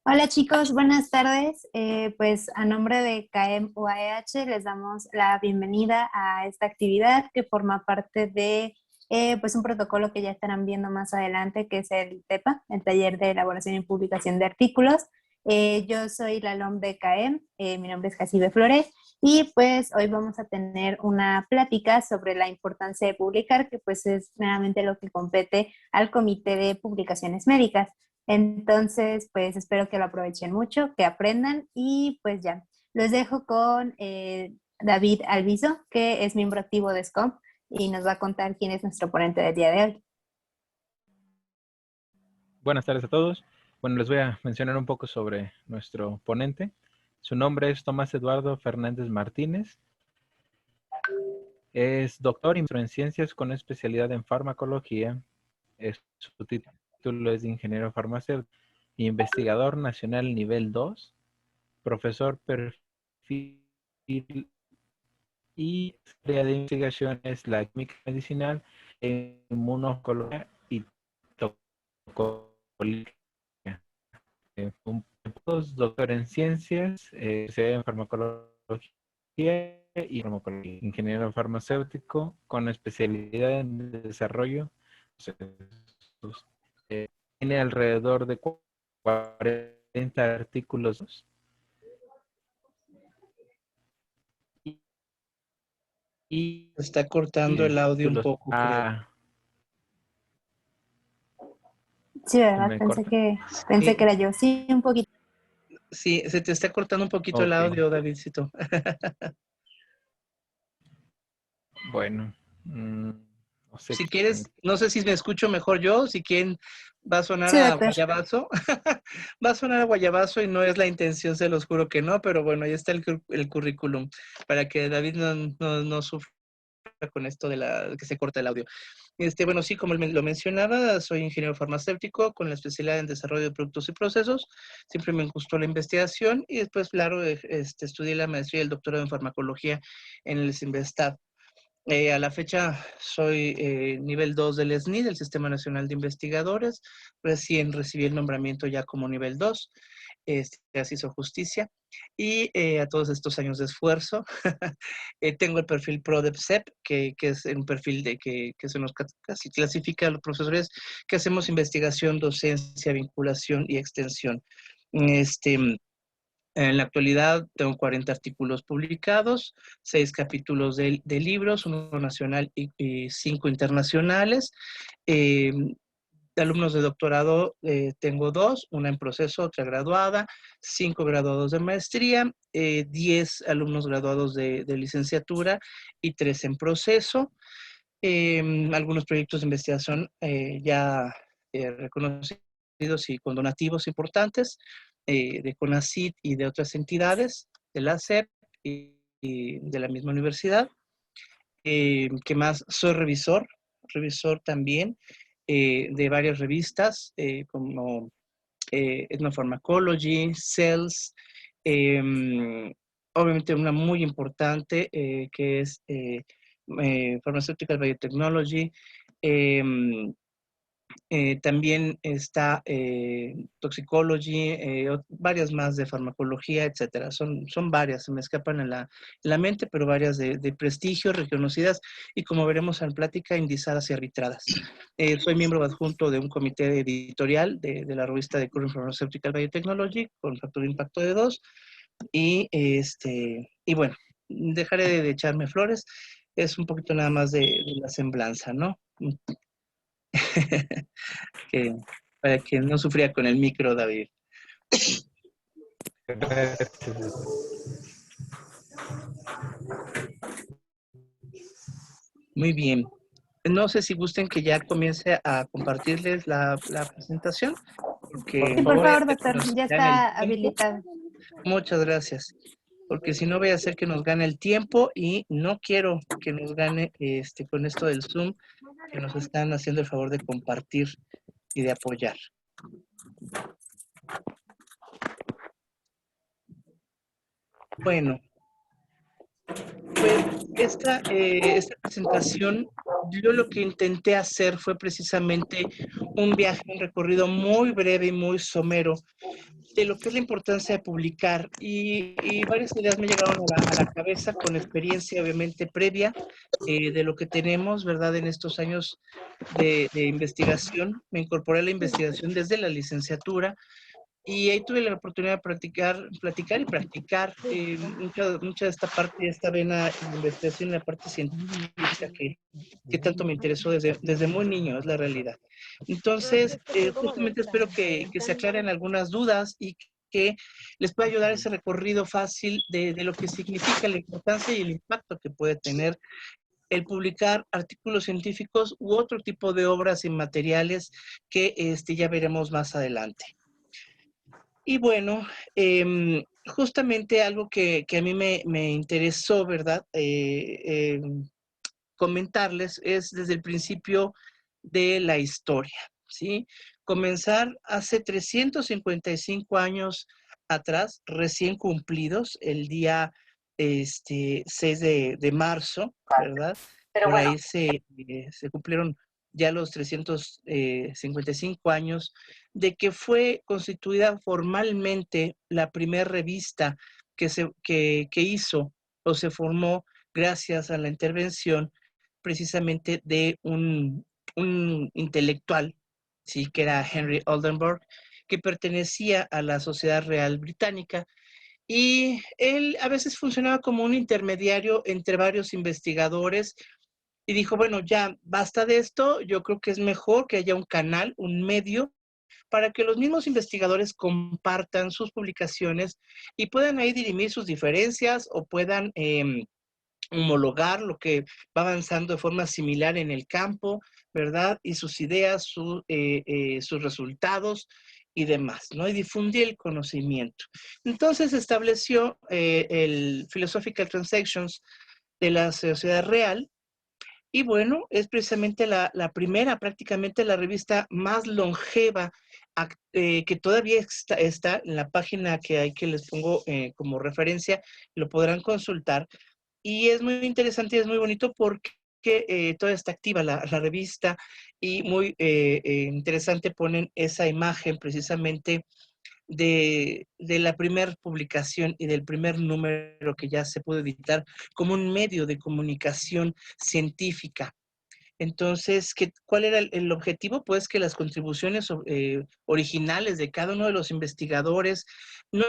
Hola chicos, buenas tardes. Pues a nombre de CAEM UAEH les damos la bienvenida a esta actividad que forma parte de pues un protocolo que ya estarán viendo más adelante, que es el TEPA, el Taller de Elaboración y Publicación de Artículos. Yo soy la alum de CAEM, mi nombre es Jacibe Flores y pues hoy vamos a tener una plática sobre la importancia de publicar, que pues es meramente lo que compete al Comité de Publicaciones Médicas. Entonces, pues espero que lo aprovechen mucho, que aprendan y pues ya, los dejo con David Alviso, que es miembro activo de SCOMP y nos va a contar quién es nuestro ponente del día de hoy. Buenas tardes a todos. Bueno, les voy a mencionar un poco sobre nuestro ponente. Su nombre es Tomás Eduardo Fernández Martínez. Es doctor y maestro en ciencias con especialidad en farmacología. Su título es de ingeniero farmacéutico, investigador nacional nivel 2, profesor perfil y área de investigación es la química medicinal, inmunocología y toxicología. Un doctor en ciencias, en farmacología y farmacología, ingeniero farmacéutico con especialidad en desarrollo de procesos. Tiene alrededor de 40 artículos y Está cortando el audio un títulos. poco, creo. Sí, ¿verdad? ¿Me Pensé corta? que, pensé que Sí, era yo. Sí, un poquito. sí, se te está cortando un poquito el Ok, audio, Davidcito. bueno. No sé Si qué. quieres, no sé si me escucho mejor yo, si quieren, va a sonar Sí, a doctor. guayabazo. Va a sonar a guayabazo y no es la intención, se los juro que no, pero bueno, ahí está el currículum para que David no sufra con esto de que se corta el audio. Bueno, sí, como lo mencionaba, soy ingeniero farmacéutico con la especialidad en desarrollo de productos y procesos. Siempre me gustó la investigación y después, claro, estudié la maestría y el doctorado en farmacología en el CINVESTAB. A la fecha soy nivel 2 del SNI, del Sistema Nacional de Investigadores. Recién recibí el nombramiento ya como nivel 2. Ya se hizo justicia. Y a todos estos años de esfuerzo, tengo el perfil PRODEP-CEP, que es un perfil que se nos casi clasifica a los profesores que hacemos investigación, docencia, vinculación y extensión. En la actualidad tengo 40 artículos publicados, 6 capítulos de libros, uno nacional y 5 internacionales. Eh, de alumnos de doctorado tengo 2, una en proceso, otra graduada, 5 graduados de maestría, 10 alumnos graduados de licenciatura y 3 en proceso. Algunos proyectos de investigación ya reconocidos y con donativos importantes de CONACYT y de otras entidades, de la SEP y de la misma universidad. ¿Qué más? Soy revisor también de varias revistas como Ethnopharmacology, Cells, obviamente una muy importante que es Pharmaceutical Biotechnology. También está Toxicology, varias más de farmacología, etcétera. Son varias, se me escapan en la mente, pero varias de prestigio, reconocidas y, como veremos en plática, indizadas y arbitradas. Soy miembro adjunto de un comité editorial de la revista de Current Pharmaceutical Biotechnology con factor de impacto de 2. Y bueno, dejaré de echarme flores. Es un poquito nada más de la semblanza, ¿no? que, para que no sufría con el micro, David. Muy bien. No sé si gusten que ya comience a compartirles la presentación, porque Sí, Por por no favor. vaya a favor, ser que doctor, nos ya gane el está tiempo. habilitado. Muchas gracias. Porque si no vaya a ser que nos gane el tiempo y no quiero que nos gane con esto del Zoom, que nos están haciendo el favor de compartir y de apoyar. Bueno, pues esta presentación, yo lo que intenté hacer fue precisamente un viaje, un recorrido muy breve y muy somero de lo que es la importancia de publicar y varias ideas me llegaron a la cabeza con experiencia obviamente previa de lo que tenemos, ¿verdad? En estos años de investigación. Me incorporé a la investigación desde la licenciatura y ahí tuve la oportunidad de platicar y practicar mucha de esta parte, de esta vena en la investigación, en la parte científica que tanto me interesó desde muy niño, es la realidad. Entonces, justamente espero que se aclaren algunas dudas y que les pueda ayudar ese recorrido fácil de lo que significa la importancia y el impacto que puede tener el publicar artículos científicos u otro tipo de obras y materiales que ya veremos más adelante. Y bueno, justamente algo que a mí me interesó, ¿verdad? Comentarles es desde el principio de la historia, ¿sí? Comenzar hace 355 atrás, recién cumplidos, el día 6 de marzo, ¿verdad? Por ahí se cumplieron ya los 355 años de que fue constituida formalmente la primera revista que hizo o se formó gracias a la intervención precisamente de un intelectual, sí, que era Henry Oldenburg, que pertenecía a la Sociedad Real Británica, y él a veces funcionaba como un intermediario entre varios investigadores, y dijo, bueno, ya basta de esto, yo creo que es mejor que haya un canal, un medio, para que los mismos investigadores compartan sus publicaciones y puedan ahí dirimir sus diferencias o puedan homologar lo que va avanzando de forma similar en el campo, ¿verdad? Y sus ideas, sus resultados y demás, ¿no? Y difundir el conocimiento. Entonces estableció el Philosophical Transactions de la Sociedad Real, y bueno, es precisamente la primera, prácticamente la revista más longeva que todavía está en la página que les pongo como referencia, lo podrán consultar. Y es muy interesante y es muy bonito porque todavía está activa la revista y muy interesante ponen esa imagen precisamente de la primera publicación y del primer número que ya se pudo editar como un medio de comunicación científica. Entonces, ¿cuál era el objetivo? Pues que las contribuciones originales de cada uno de los investigadores, no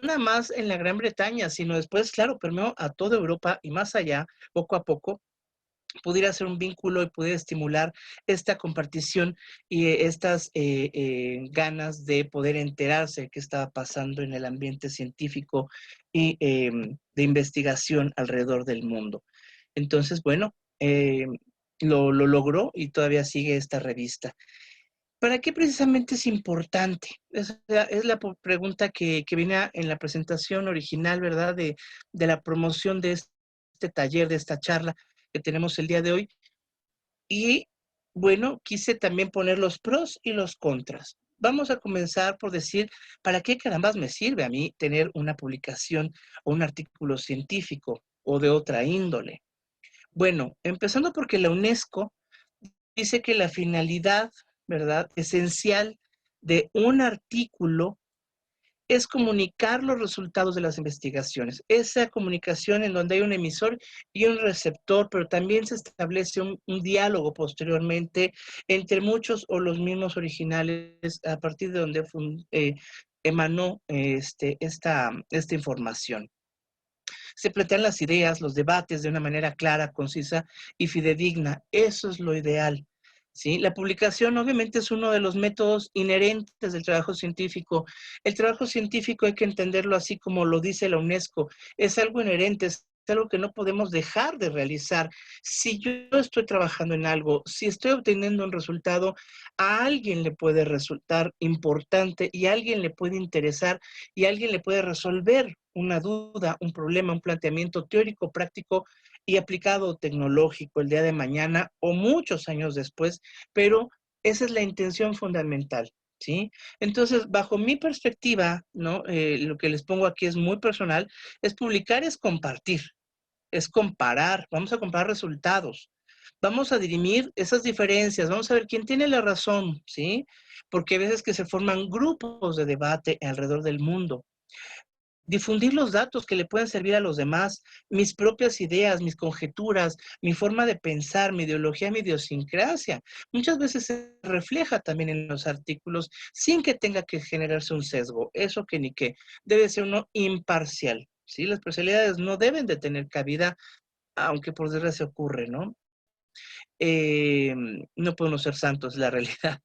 nada más en la Gran Bretaña, sino después, claro, permeó a toda Europa y más allá, poco a poco, pudiera ser un vínculo y pudiera estimular esta compartición y estas ganas de poder enterarse de qué estaba pasando en el ambiente científico y de investigación alrededor del mundo. Entonces, bueno, lo logró y todavía sigue esta revista. ¿Para qué precisamente es importante? Es la pregunta que viene en la presentación original, ¿verdad? De la promoción de este taller, de esta charla que tenemos el día de hoy. Y bueno, quise también poner los pros y los contras. Vamos a comenzar por decir, ¿para qué carambas me sirve a mí tener una publicación o un artículo científico o de otra índole? Bueno, empezando porque la UNESCO dice que la finalidad, ¿verdad?, esencial de un artículo es comunicar los resultados de las investigaciones. Esa comunicación en donde hay un emisor y un receptor, pero también se establece un diálogo posteriormente entre muchos o los mismos originales a partir de donde emanó esta información. Se plantean las ideas, los debates de una manera clara, concisa y fidedigna. Eso es lo ideal. ¿Sí? La publicación obviamente es uno de los métodos inherentes del trabajo científico. El trabajo científico hay que entenderlo así como lo dice la UNESCO. Es algo inherente, es algo que no podemos dejar de realizar. Si yo estoy trabajando en algo, si estoy obteniendo un resultado, a alguien le puede resultar importante y a alguien le puede interesar y a alguien le puede resolver una duda, un problema, un planteamiento teórico, práctico y aplicado tecnológico el día de mañana o muchos años después, pero esa es la intención fundamental, ¿sí? Entonces, bajo mi perspectiva, ¿no? Lo que les pongo aquí es muy personal, es publicar, es compartir, es comparar, vamos a comparar resultados, Vamos a dirimir esas diferencias, vamos a ver quién tiene la razón, ¿sí? Porque hay veces que se forman grupos de debate alrededor del mundo. Difundir los datos que le pueden servir a los demás, mis propias ideas, mis conjeturas, mi forma de pensar, mi ideología, mi idiosincrasia. Muchas veces se refleja también en los artículos sin que tenga que generarse un sesgo. Eso que ni qué. Debe ser uno imparcial, ¿sí? Las personalidades no deben de tener cabida, aunque por desgracia ocurre, ¿no? No podemos ser santos, la realidad.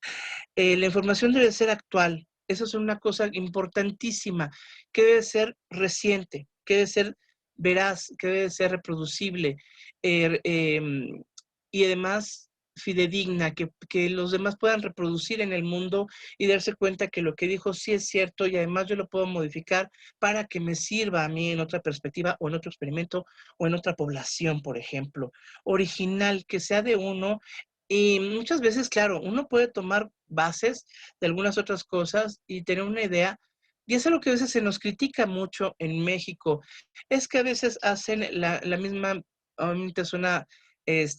La información debe ser actual. Eso es una cosa importantísima, que debe ser reciente, que debe ser veraz, que debe ser reproducible y además fidedigna, que los demás puedan reproducir en el mundo y darse cuenta que lo que dijo sí es cierto y además yo lo puedo modificar para que me sirva a mí en otra perspectiva o en otro experimento o en otra población, por ejemplo. Original, que sea de uno. Y muchas veces, claro, uno puede tomar bases de algunas otras cosas y tener una idea, y eso es lo que a veces se nos critica mucho en México, es que a veces hacen la misma, obviamente suena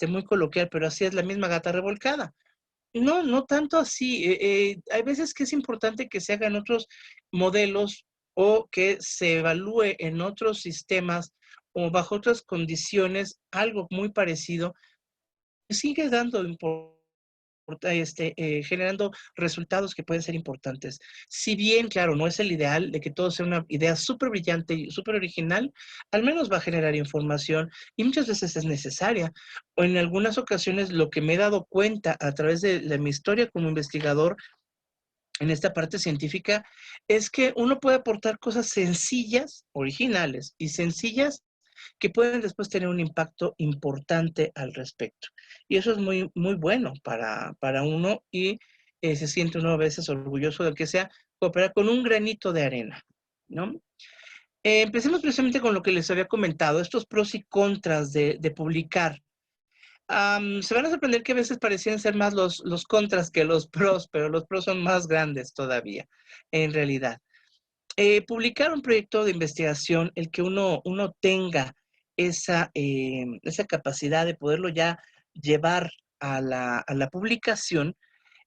muy coloquial, pero así es la misma gata revolcada. No, no tanto así. Hay veces que es importante que se hagan otros modelos o que se evalúe en otros sistemas o bajo otras condiciones algo muy parecido, sigue dando generando resultados que pueden ser importantes. Si bien, claro, no es el ideal de que todo sea una idea súper brillante y súper original, al menos va a generar información y muchas veces es necesaria. O en algunas ocasiones lo que me he dado cuenta a través de mi historia como investigador en esta parte científica es que uno puede aportar cosas sencillas, originales y sencillas que pueden después tener un impacto importante al respecto. Y eso es muy, muy bueno para uno y se siente uno a veces orgulloso de que sea cooperar con un granito de arena, ¿no? Empecemos precisamente con lo que les había comentado, estos pros y contras de publicar. Se van a sorprender que a veces parecían ser más los contras que los pros, pero los pros son más grandes todavía, en realidad. Publicar un proyecto de investigación, el que uno tenga esa capacidad de poderlo ya llevar a la publicación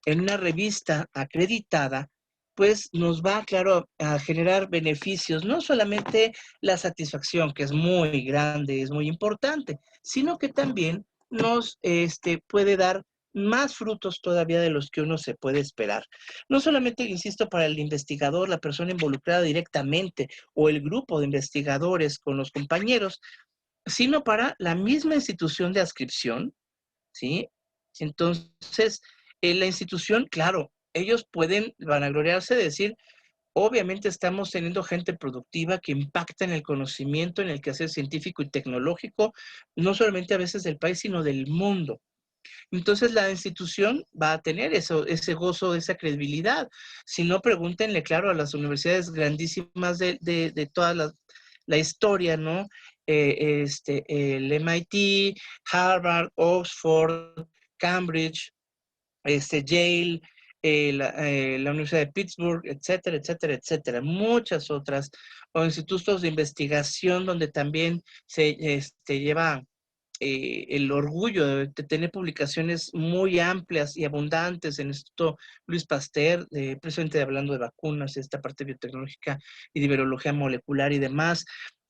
en una revista acreditada, pues nos va, claro, a generar beneficios, no solamente la satisfacción, que es muy grande, es muy importante, sino que también nos puede dar más frutos todavía de los que uno se puede esperar. No solamente, insisto, para el investigador, la persona involucrada directamente o el grupo de investigadores con los compañeros, sino para la misma institución de adscripción, ¿sí? Entonces, la institución, claro, ellos pueden vanagloriarse de decir, obviamente estamos teniendo gente productiva que impacta en el conocimiento, en el quehacer científico y tecnológico, no solamente a veces del país, sino del mundo. Entonces la institución va a tener eso, ese gozo, esa credibilidad. Si no, pregúntenle, claro, a las universidades grandísimas de toda la historia, ¿no? El MIT, Harvard, Oxford, Cambridge, Yale, la Universidad de Pittsburgh, etcétera, etcétera, etcétera. Muchas otras, o institutos de investigación donde también se lleva el orgullo de tener publicaciones muy amplias y abundantes en el Instituto Luis Pasteur, precisamente hablando de vacunas, esta parte biotecnológica y de virología molecular y demás.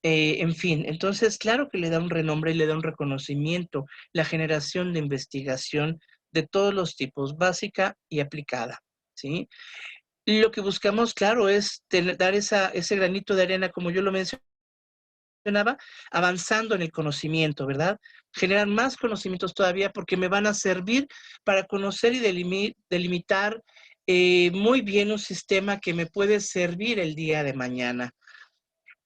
En fin, entonces, claro que le da un renombre y le da un reconocimiento la generación de investigación de todos los tipos, básica y aplicada, ¿sí? Lo que buscamos, claro, es dar ese granito de arena, como yo lo mencioné, avanzando en el conocimiento, ¿verdad? Generar más conocimientos todavía porque me van a servir para conocer y delimitar muy bien un sistema que me puede servir el día de mañana.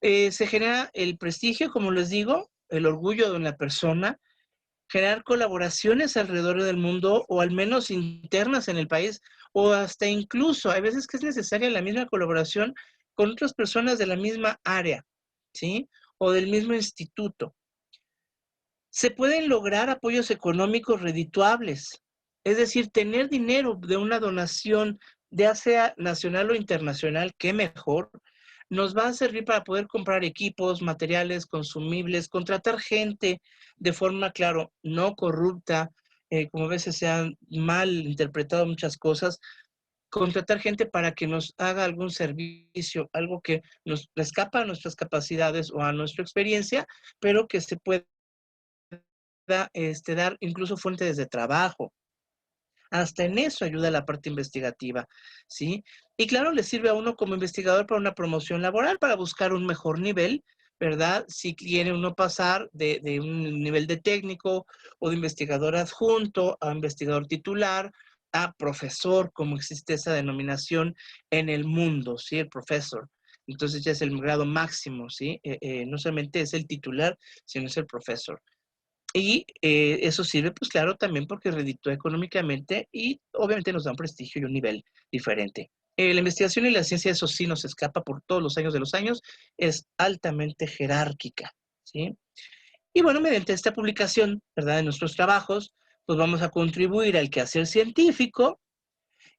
Se genera el prestigio, como les digo, el orgullo de una persona, generar colaboraciones alrededor del mundo o al menos internas en el país o hasta incluso, hay veces que es necesaria la misma colaboración con otras personas de la misma área, ¿sí? O del mismo instituto. Se pueden lograr apoyos económicos redituables, es decir, tener dinero de una donación, ya sea nacional o internacional, qué mejor, nos va a servir para poder comprar equipos, materiales, consumibles, contratar gente de forma, claro, no corrupta, como a veces se han mal interpretado muchas cosas, contratar gente para que nos haga algún servicio, algo que nos escapa a nuestras capacidades o a nuestra experiencia, pero que se pueda dar incluso fuentes de trabajo. Hasta en eso ayuda la parte investigativa, ¿sí? Y claro, le sirve a uno como investigador para una promoción laboral, para buscar un mejor nivel, ¿verdad? Si quiere uno pasar de un nivel de técnico o de investigador adjunto a investigador titular, a profesor, como existe esa denominación en el mundo, ¿sí? El profesor. Entonces ya es el grado máximo, ¿sí? No solamente es el titular, sino es el profesor. Y eso sirve, pues claro, también porque reditúa económicamente y obviamente nos da un prestigio y un nivel diferente. La investigación y la ciencia, eso sí nos escapa por todos los años de los años, es altamente jerárquica, ¿sí? Y bueno, mediante esta publicación, ¿verdad?, de nuestros trabajos, pues vamos a contribuir al quehacer científico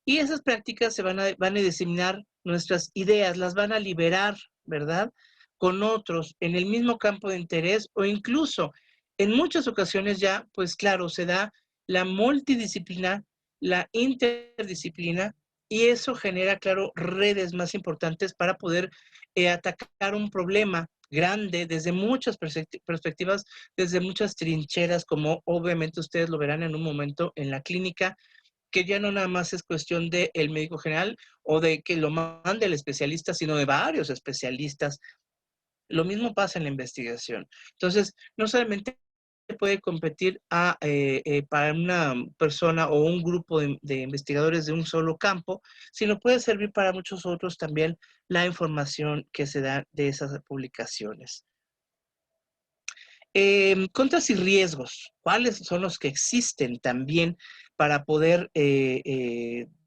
y esas prácticas van a diseminar nuestras ideas, las van a liberar, ¿verdad?, con otros en el mismo campo de interés o incluso en muchas ocasiones ya, pues claro, se da la multidisciplina, la interdisciplina y eso genera, claro, redes más importantes para poder atacar un problema grande desde muchas perspectivas, desde muchas trincheras, como obviamente ustedes lo verán en un momento en la clínica, que ya no nada más es cuestión del médico general o de que lo mande el especialista, sino de varios especialistas. Lo mismo pasa en la investigación. Entonces, no solamente puede competir para una persona o un grupo de investigadores de un solo campo, sino puede servir para muchos otros también la información que se da de esas publicaciones. Contras y riesgos, ¿cuáles son los que existen también para poder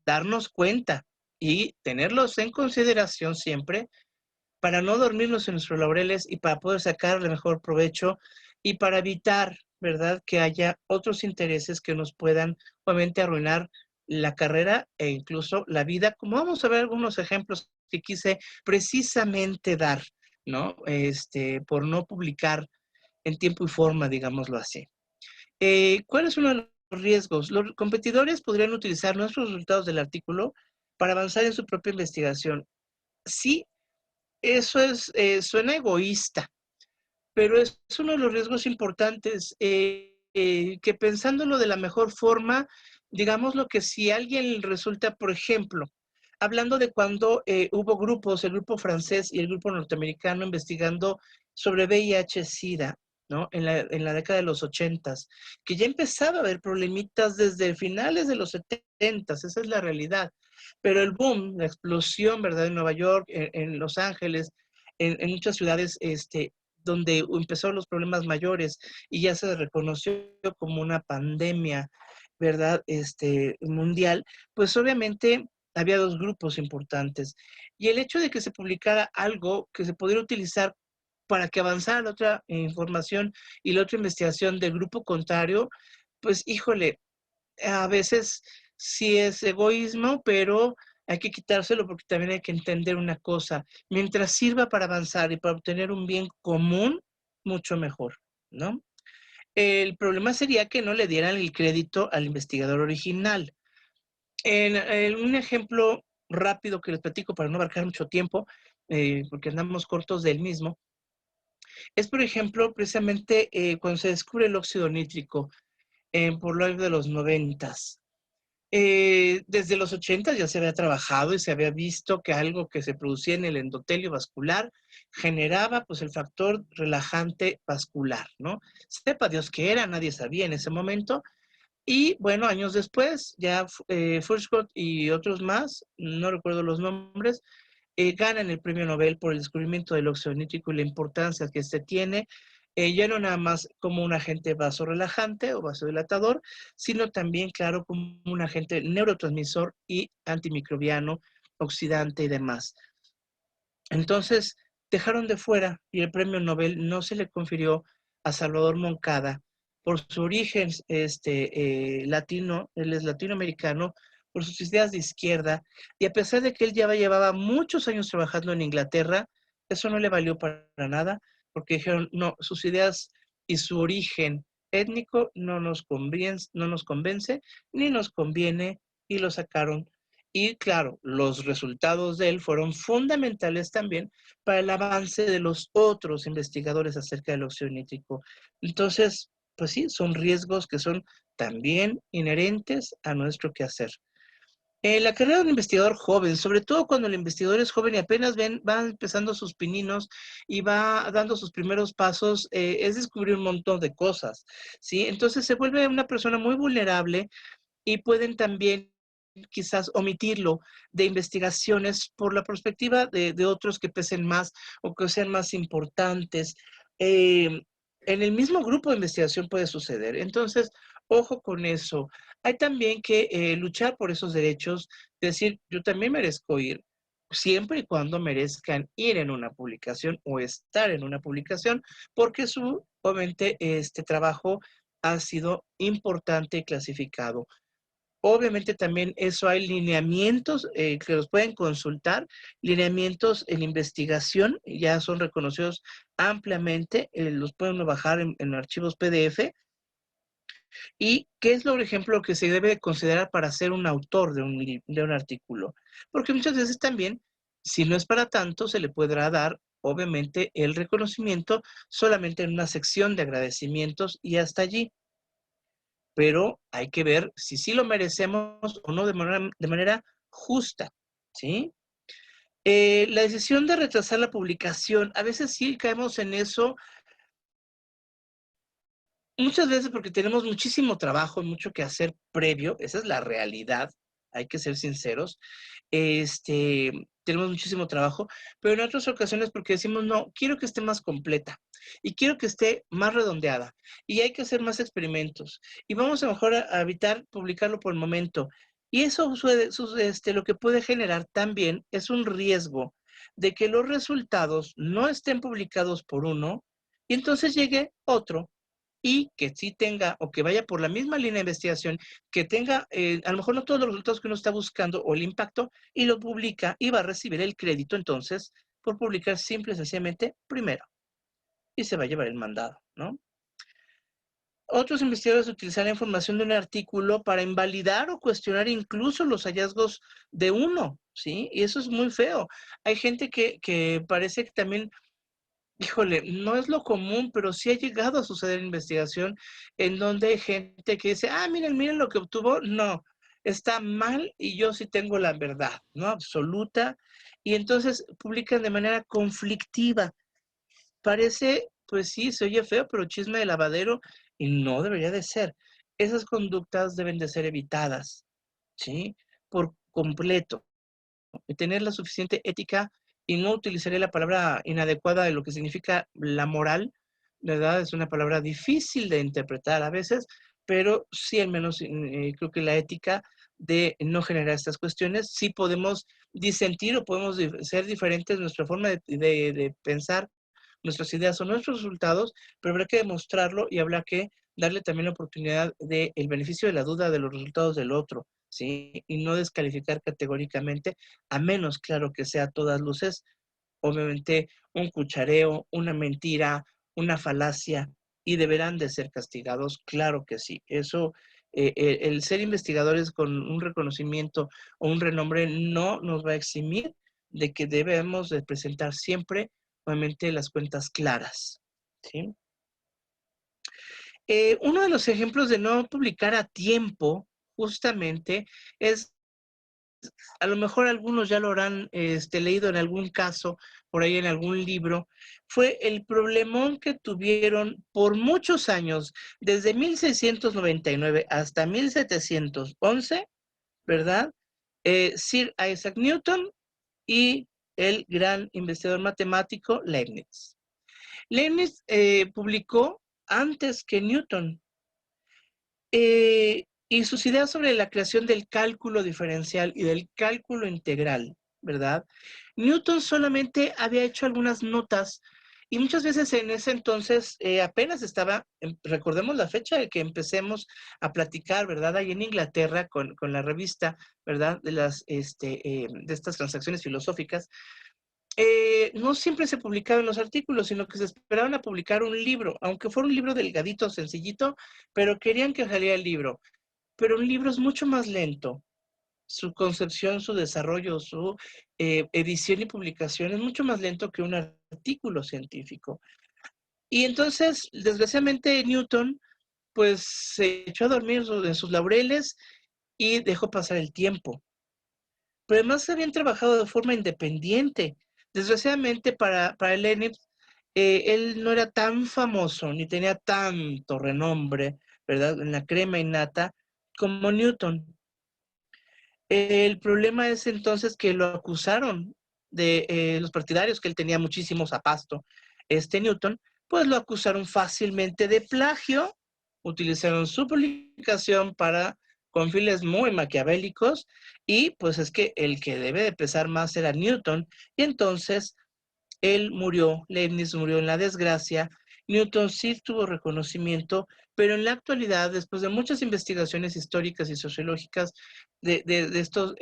darnos cuenta y tenerlos en consideración siempre para no dormirnos en nuestros laureles y para poder sacarle mejor provecho y para evitar, ¿verdad?, que haya otros intereses que nos puedan obviamente arruinar la carrera e incluso la vida, como vamos a ver algunos ejemplos que quise precisamente dar, ¿no? Por no publicar en tiempo y forma, digámoslo así. ¿Cuál es uno de los riesgos? Los competidores podrían utilizar nuestros resultados del artículo para avanzar en su propia investigación. Sí, eso suena egoísta, pero es uno de los riesgos importantes, que pensándolo de la mejor forma, digamos lo que si alguien resulta, por ejemplo, hablando de cuando hubo grupos, el grupo francés y el grupo norteamericano investigando sobre VIH-Sida, ¿no? En la década de los 80s, que ya empezaba a haber problemitas desde finales de los 70s, esa es la realidad. Pero el boom, la explosión, ¿verdad? En Nueva York, en Los Ángeles, en muchas ciudades, donde empezaron los problemas mayores y ya se reconoció como una pandemia, ¿verdad? Mundial, pues obviamente había dos grupos importantes. Y el hecho de que se publicara algo que se pudiera utilizar para que avanzara la otra información y la otra investigación del grupo contrario, pues híjole, a veces sí es egoísmo, pero hay que quitárselo porque también hay que entender una cosa. Mientras sirva para avanzar y para obtener un bien común, mucho mejor, ¿no? El problema sería que no le dieran el crédito al investigador original. En un ejemplo rápido que les platico para no abarcar mucho tiempo, porque andamos cortos del mismo, es por ejemplo precisamente cuando se descubre el óxido nítrico por lo de los 90s. Desde los 80 ya se había trabajado y se había visto que algo que se producía en el endotelio vascular generaba pues el factor relajante vascular, ¿no? Sepa Dios qué era, nadie sabía en ese momento. Y bueno, años después, ya Furchgott y otros más, no recuerdo los nombres, ganan el premio Nobel por el descubrimiento del óxido nítrico y la importancia que este tiene, ya no nada más como un agente vasorelajante o vasodilatador, sino también, claro, como un agente neurotransmisor y antimicrobiano, oxidante y demás. Entonces, dejaron de fuera y el premio Nobel no se le confirió a Salvador Moncada por su origen latino, él es latinoamericano, por sus ideas de izquierda, y a pesar de que él ya llevaba muchos años trabajando en Inglaterra, Eso no le valió para nada, porque dijeron, no, sus ideas y su origen étnico no nos convence, ni nos conviene, y lo sacaron. Y claro, los resultados de él fueron fundamentales también para el avance de los otros investigadores acerca del óxido nítrico. Entonces, pues sí, son riesgos que son también inherentes a nuestro quehacer. La carrera de un investigador joven, sobre todo cuando el investigador es joven y apenas va empezando sus pininos y va dando sus primeros pasos, es descubrir un montón de cosas, ¿sí? Entonces se vuelve una persona muy vulnerable y pueden también quizás omitirlo de investigaciones por la perspectiva de otros que pesen más o que sean más importantes. En el mismo grupo de investigación puede suceder. Entonces, ojo con eso. Hay también que luchar por esos derechos, decir, yo también merezco ir, siempre y cuando merezcan ir en una publicación o estar en una publicación, porque su, obviamente, este trabajo ha sido importante y clasificado. Obviamente también eso hay lineamientos que los pueden consultar, lineamientos en investigación, ya son reconocidos ampliamente, los pueden bajar en archivos PDF. ¿Y qué es lo, por ejemplo, que se debe considerar para ser un autor de un artículo? Porque muchas veces también, si no es para tanto, se le podrá dar, obviamente, el reconocimiento solamente en una sección de agradecimientos y hasta allí. Pero hay que ver si sí lo merecemos o no de manera justa, ¿sí? La decisión de retrasar la publicación, a veces sí caemos en eso, muchas veces porque tenemos muchísimo trabajo, mucho que hacer previo, esa es la realidad, hay que ser sinceros. Tenemos muchísimo trabajo, pero en otras ocasiones porque decimos, no, quiero que esté más completa y quiero que esté más redondeada y hay que hacer más experimentos y vamos a mejor a evitar publicarlo por el momento. Y eso lo que puede generar también es un riesgo de que los resultados no estén publicados por uno y entonces llegue otro y que sí tenga o que vaya por la misma línea de investigación, que tenga a lo mejor no todos los resultados que uno está buscando o el impacto y lo publica y va a recibir el crédito entonces por publicar simple y sencillamente primero y se va a llevar el mandado, ¿no? Otros investigadores utilizan la información de un artículo para invalidar o cuestionar incluso los hallazgos de uno, ¿sí? Y eso es muy feo. Hay gente que parece que también, híjole, no es lo común, pero sí ha llegado a suceder en investigación en donde hay gente que dice, ah, miren lo que obtuvo. No, está mal y yo sí tengo la verdad, ¿no? Absoluta. Y entonces publican de manera conflictiva. Parece, pues sí, se oye feo, pero chisme de lavadero y no debería de ser. Esas conductas deben de ser evitadas, ¿sí? Por completo tener la suficiente ética y no utilizaré la palabra inadecuada de lo que significa la moral, ¿verdad? Es una palabra difícil de interpretar a veces, pero sí al menos creo que la ética de no generar estas cuestiones, sí podemos disentir o podemos ser diferentes en nuestra forma de pensar, nuestras ideas o nuestros resultados, pero habrá que demostrarlo y habrá que darle también la oportunidad del beneficio de la duda de los resultados del otro, ¿sí? Y no descalificar categóricamente, a menos, claro, que sea a todas luces, obviamente, un cuchareo, una mentira, una falacia, y deberán de ser castigados, claro que sí. Eso, el ser investigadores con un reconocimiento o un renombre no nos va a eximir de que debemos de presentar siempre, obviamente, las cuentas claras, ¿sí? Uno de los ejemplos de no publicar a tiempo, justamente, es, a lo mejor algunos ya lo habrán leído en algún caso, por ahí en algún libro, fue el problemón que tuvieron por muchos años, desde 1699 hasta 1711, ¿verdad? Sir Isaac Newton y el gran investigador matemático Leibniz. Leibniz publicó antes que Newton, y sus ideas sobre la creación del cálculo diferencial y del cálculo integral, ¿verdad? Newton solamente había hecho algunas notas y muchas veces en ese entonces apenas estaba, recordemos la fecha de que empecemos a platicar, ¿verdad? Ahí en Inglaterra con la revista, ¿verdad? De estas transacciones filosóficas. no siempre se publicaban los artículos, sino que se esperaban a publicar un libro, aunque fuera un libro delgadito, sencillito, pero querían que saliera el libro. Pero un libro es mucho más lento. Su concepción, su desarrollo, su edición y publicación es mucho más lento que un artículo científico. Y entonces, desgraciadamente, Newton, pues se echó a dormir en sus laureles y dejó pasar el tiempo. Pero además habían trabajado de forma independiente. Desgraciadamente para Leibniz, él no era tan famoso ni tenía tanto renombre, ¿verdad?, en la crema innata como Newton. El problema es entonces que lo acusaron de los partidarios, que él tenía muchísimos a pasto, Newton, pues lo acusaron fácilmente de plagio, utilizaron su publicación con fines muy maquiavélicos, y pues es que el que debe de pesar más era Newton, y entonces él murió, Leibniz murió en la desgracia. Newton sí tuvo reconocimiento, pero en la actualidad, después de muchas investigaciones históricas y sociológicas, de estos,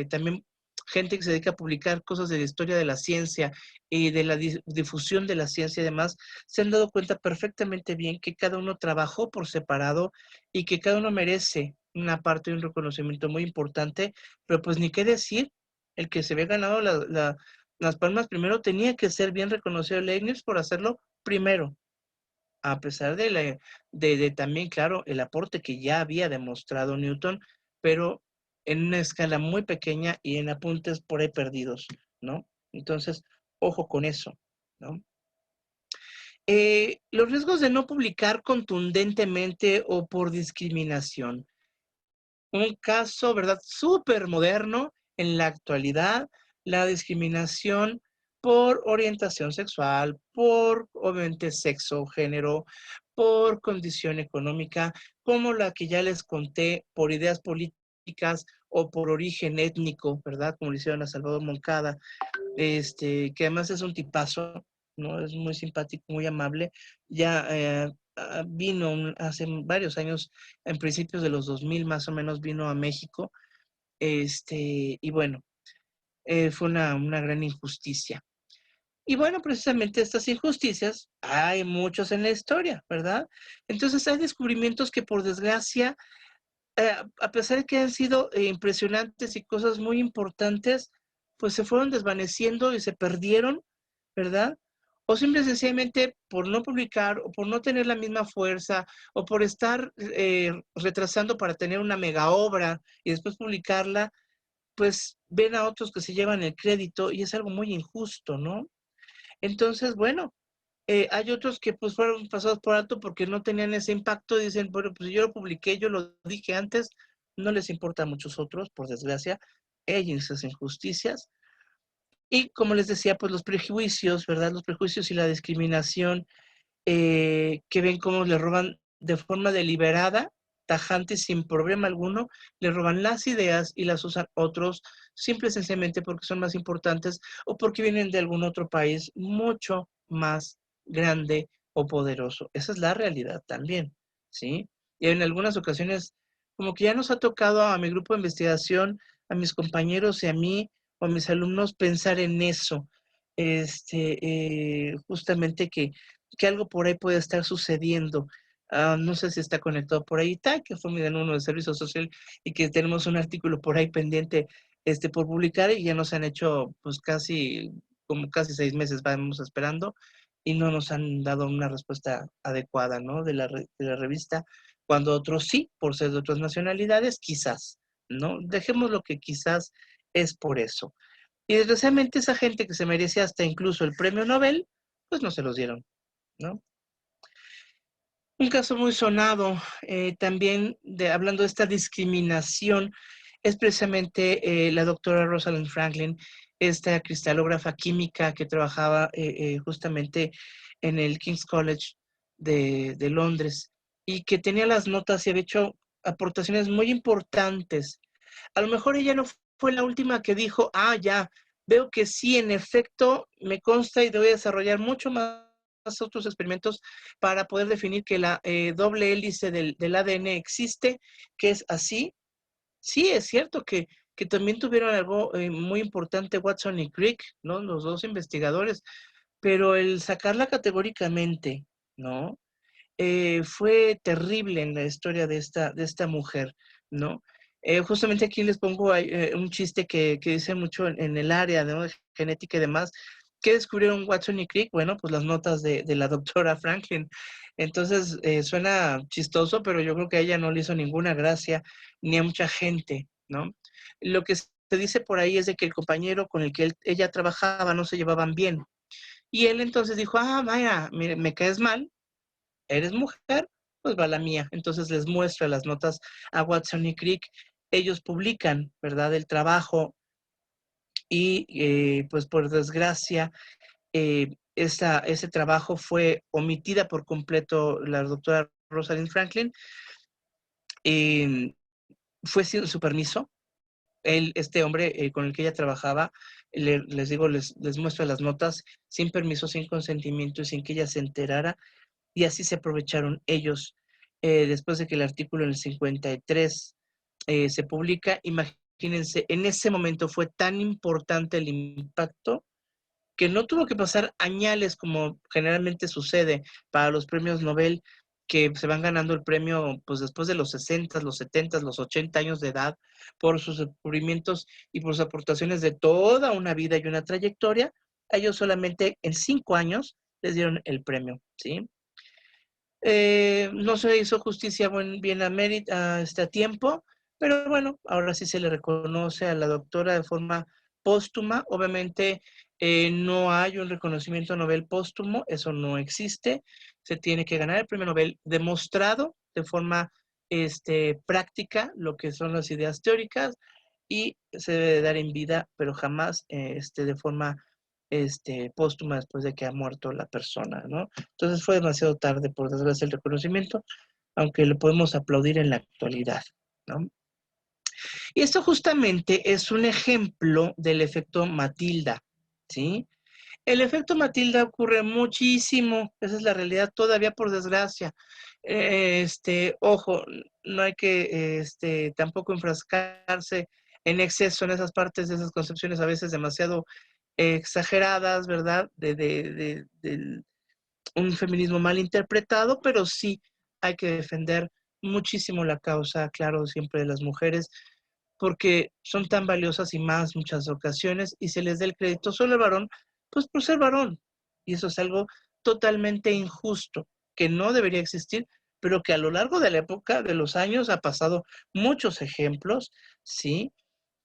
también gente que se dedica a publicar cosas de la historia de la ciencia y de la difusión de la ciencia y demás, se han dado cuenta perfectamente bien que cada uno trabajó por separado y que cada uno merece una parte de un reconocimiento muy importante, pero pues ni qué decir, el que se ve ganado las palmas primero tenía que ser bien reconocido Leibniz por hacerlo primero, a pesar de también, claro, el aporte que ya había demostrado Newton, pero en una escala muy pequeña y en apuntes por ahí perdidos, ¿no? Entonces, ojo con eso, ¿no? Los riesgos de no publicar contundentemente o por discriminación. Un caso, ¿verdad?, súper moderno en la actualidad, la discriminación por orientación sexual, por, obviamente, sexo, género, por condición económica, como la que ya les conté, por ideas políticas o por origen étnico, ¿verdad?, como le hicieron a Salvador Moncada, que además es un tipazo, ¿no? Es muy simpático, muy amable. Ya vino hace varios años, en principios de los 2000 más o menos, vino a México, y bueno, fue una gran injusticia. Y bueno, precisamente estas injusticias hay muchos en la historia, ¿verdad? Entonces hay descubrimientos que por desgracia, a pesar de que han sido impresionantes y cosas muy importantes, pues se fueron desvaneciendo y se perdieron, ¿verdad? O simple y sencillamente por no publicar, o por no tener la misma fuerza, o por estar retrasando para tener una mega obra y después publicarla, pues ven a otros que se llevan el crédito y es algo muy injusto, ¿no? Entonces, bueno, hay otros que pues fueron pasados por alto porque no tenían ese impacto y dicen, bueno, pues yo lo publiqué, yo lo dije antes, no les importa a muchos otros, por desgracia, ellos esas injusticias. Y como les decía, pues los prejuicios, ¿verdad? Los prejuicios y la discriminación, que ven cómo le roban de forma deliberada, tajante, sin problema alguno, le roban las ideas y las usan otros, simple y sencillamente porque son más importantes o porque vienen de algún otro país mucho más grande o poderoso. Esa es la realidad también, ¿sí? Y en algunas ocasiones, como que ya nos ha tocado a mi grupo de investigación, a mis compañeros y a mí o a mis alumnos pensar en eso, justamente que algo por ahí puede estar sucediendo. No sé si está conectado por ahí, que fue mi uno de servicio social y que tenemos un artículo por ahí pendiente por publicar y ya nos han hecho pues como casi 6 meses vamos esperando y no nos han dado una respuesta adecuada, ¿no? De la revista, cuando otros sí, por ser de otras nacionalidades, quizás, ¿no? Dejemos lo que quizás es por eso. Y desgraciadamente esa gente que se merece hasta incluso el premio Nobel, pues no se los dieron, ¿no? Un caso muy sonado también hablando de esta discriminación es precisamente la doctora Rosalind Franklin, esta cristalógrafa química que trabajaba justamente en el King's College de Londres y que tenía las notas y había hecho aportaciones muy importantes. A lo mejor ella no fue la última que dijo, ya, veo que sí, en efecto, me consta y debo desarrollar mucho más otros experimentos para poder definir que la doble hélice del ADN existe, que es así. Sí, es cierto que que también tuvieron algo muy importante, Watson y Crick, ¿no? Los dos investigadores, pero el sacarla categóricamente, ¿no? Fue terrible en la historia de esta mujer, ¿no? Justamente aquí les pongo un chiste que dice mucho en el área, ¿no? De genética y demás. ¿Qué descubrieron Watson y Crick? Bueno, pues las notas de la doctora Franklin. Entonces, suena chistoso, pero yo creo que a ella no le hizo ninguna gracia, ni a mucha gente, ¿no? Lo que se dice por ahí es de que el compañero con el que ella trabajaba no se llevaban bien. Y él entonces dijo, vaya, mire, me caes mal, eres mujer, pues va la mía. Entonces les muestra las notas a Watson y Crick. Ellos publican, ¿verdad?, el trabajo y pues por desgracia ese trabajo fue omitida por completo la doctora Rosalind Franklin. Fue sin su permiso. Este hombre con el que ella trabajaba, les digo, les muestra las notas sin permiso, sin consentimiento y sin que ella se enterara. Y así se aprovecharon ellos. Después de que el artículo en el 53 se publica, imagínense, en ese momento fue tan importante el impacto que no tuvo que pasar añales como generalmente sucede para los premios Nobel, que se van ganando el premio pues después de los 60, los 70, los 80 años de edad, por sus descubrimientos y por sus aportaciones de toda una vida y una trayectoria. A ellos solamente en 5 años les dieron el premio, ¿sí? No se hizo justicia bien a tiempo, pero bueno, ahora sí se le reconoce a la doctora de forma póstuma. Obviamente no hay un reconocimiento Nobel póstumo, eso no existe. Se tiene que ganar el premio Nobel demostrado de forma práctica lo que son las ideas teóricas y se debe dar en vida, pero jamás de forma póstuma después de que ha muerto la persona, ¿no? Entonces fue demasiado tarde, por desgracia, el reconocimiento, aunque lo podemos aplaudir en la actualidad, ¿no? Y esto justamente es un ejemplo del efecto Matilda, ¿sí? El efecto Matilda ocurre muchísimo, esa es la realidad todavía, por desgracia. Ojo, no hay que tampoco enfrascarse en exceso en esas partes de esas concepciones a veces demasiado exageradas, ¿verdad? De un feminismo mal interpretado, pero sí hay que defender muchísimo la causa, claro, siempre de las mujeres, porque son tan valiosas y más muchas ocasiones, y se les da el crédito solo al varón, pues por ser varón. Y eso es algo totalmente injusto, que no debería existir, pero que a lo largo de la época, de los años, ha pasado muchos ejemplos, ¿sí?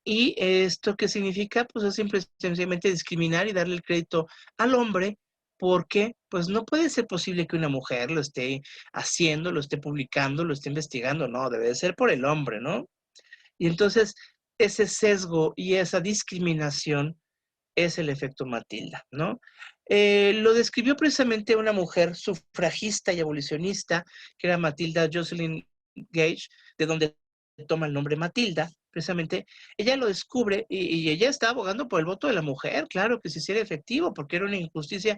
¿Y esto qué significa? Pues es sencillamente discriminar y darle el crédito al hombre, porque pues no puede ser posible que una mujer lo esté haciendo, lo esté publicando, lo esté investigando, no, debe de ser por el hombre, ¿no? Y entonces ese sesgo y esa discriminación es el efecto Matilda, ¿no? Lo describió precisamente una mujer sufragista y abolicionista, que era Matilda Jocelyn Gage, de donde toma el nombre Matilda, precisamente. Ella lo descubre y ella está abogando por el voto de la mujer, claro, que se hiciera efectivo, porque era una injusticia,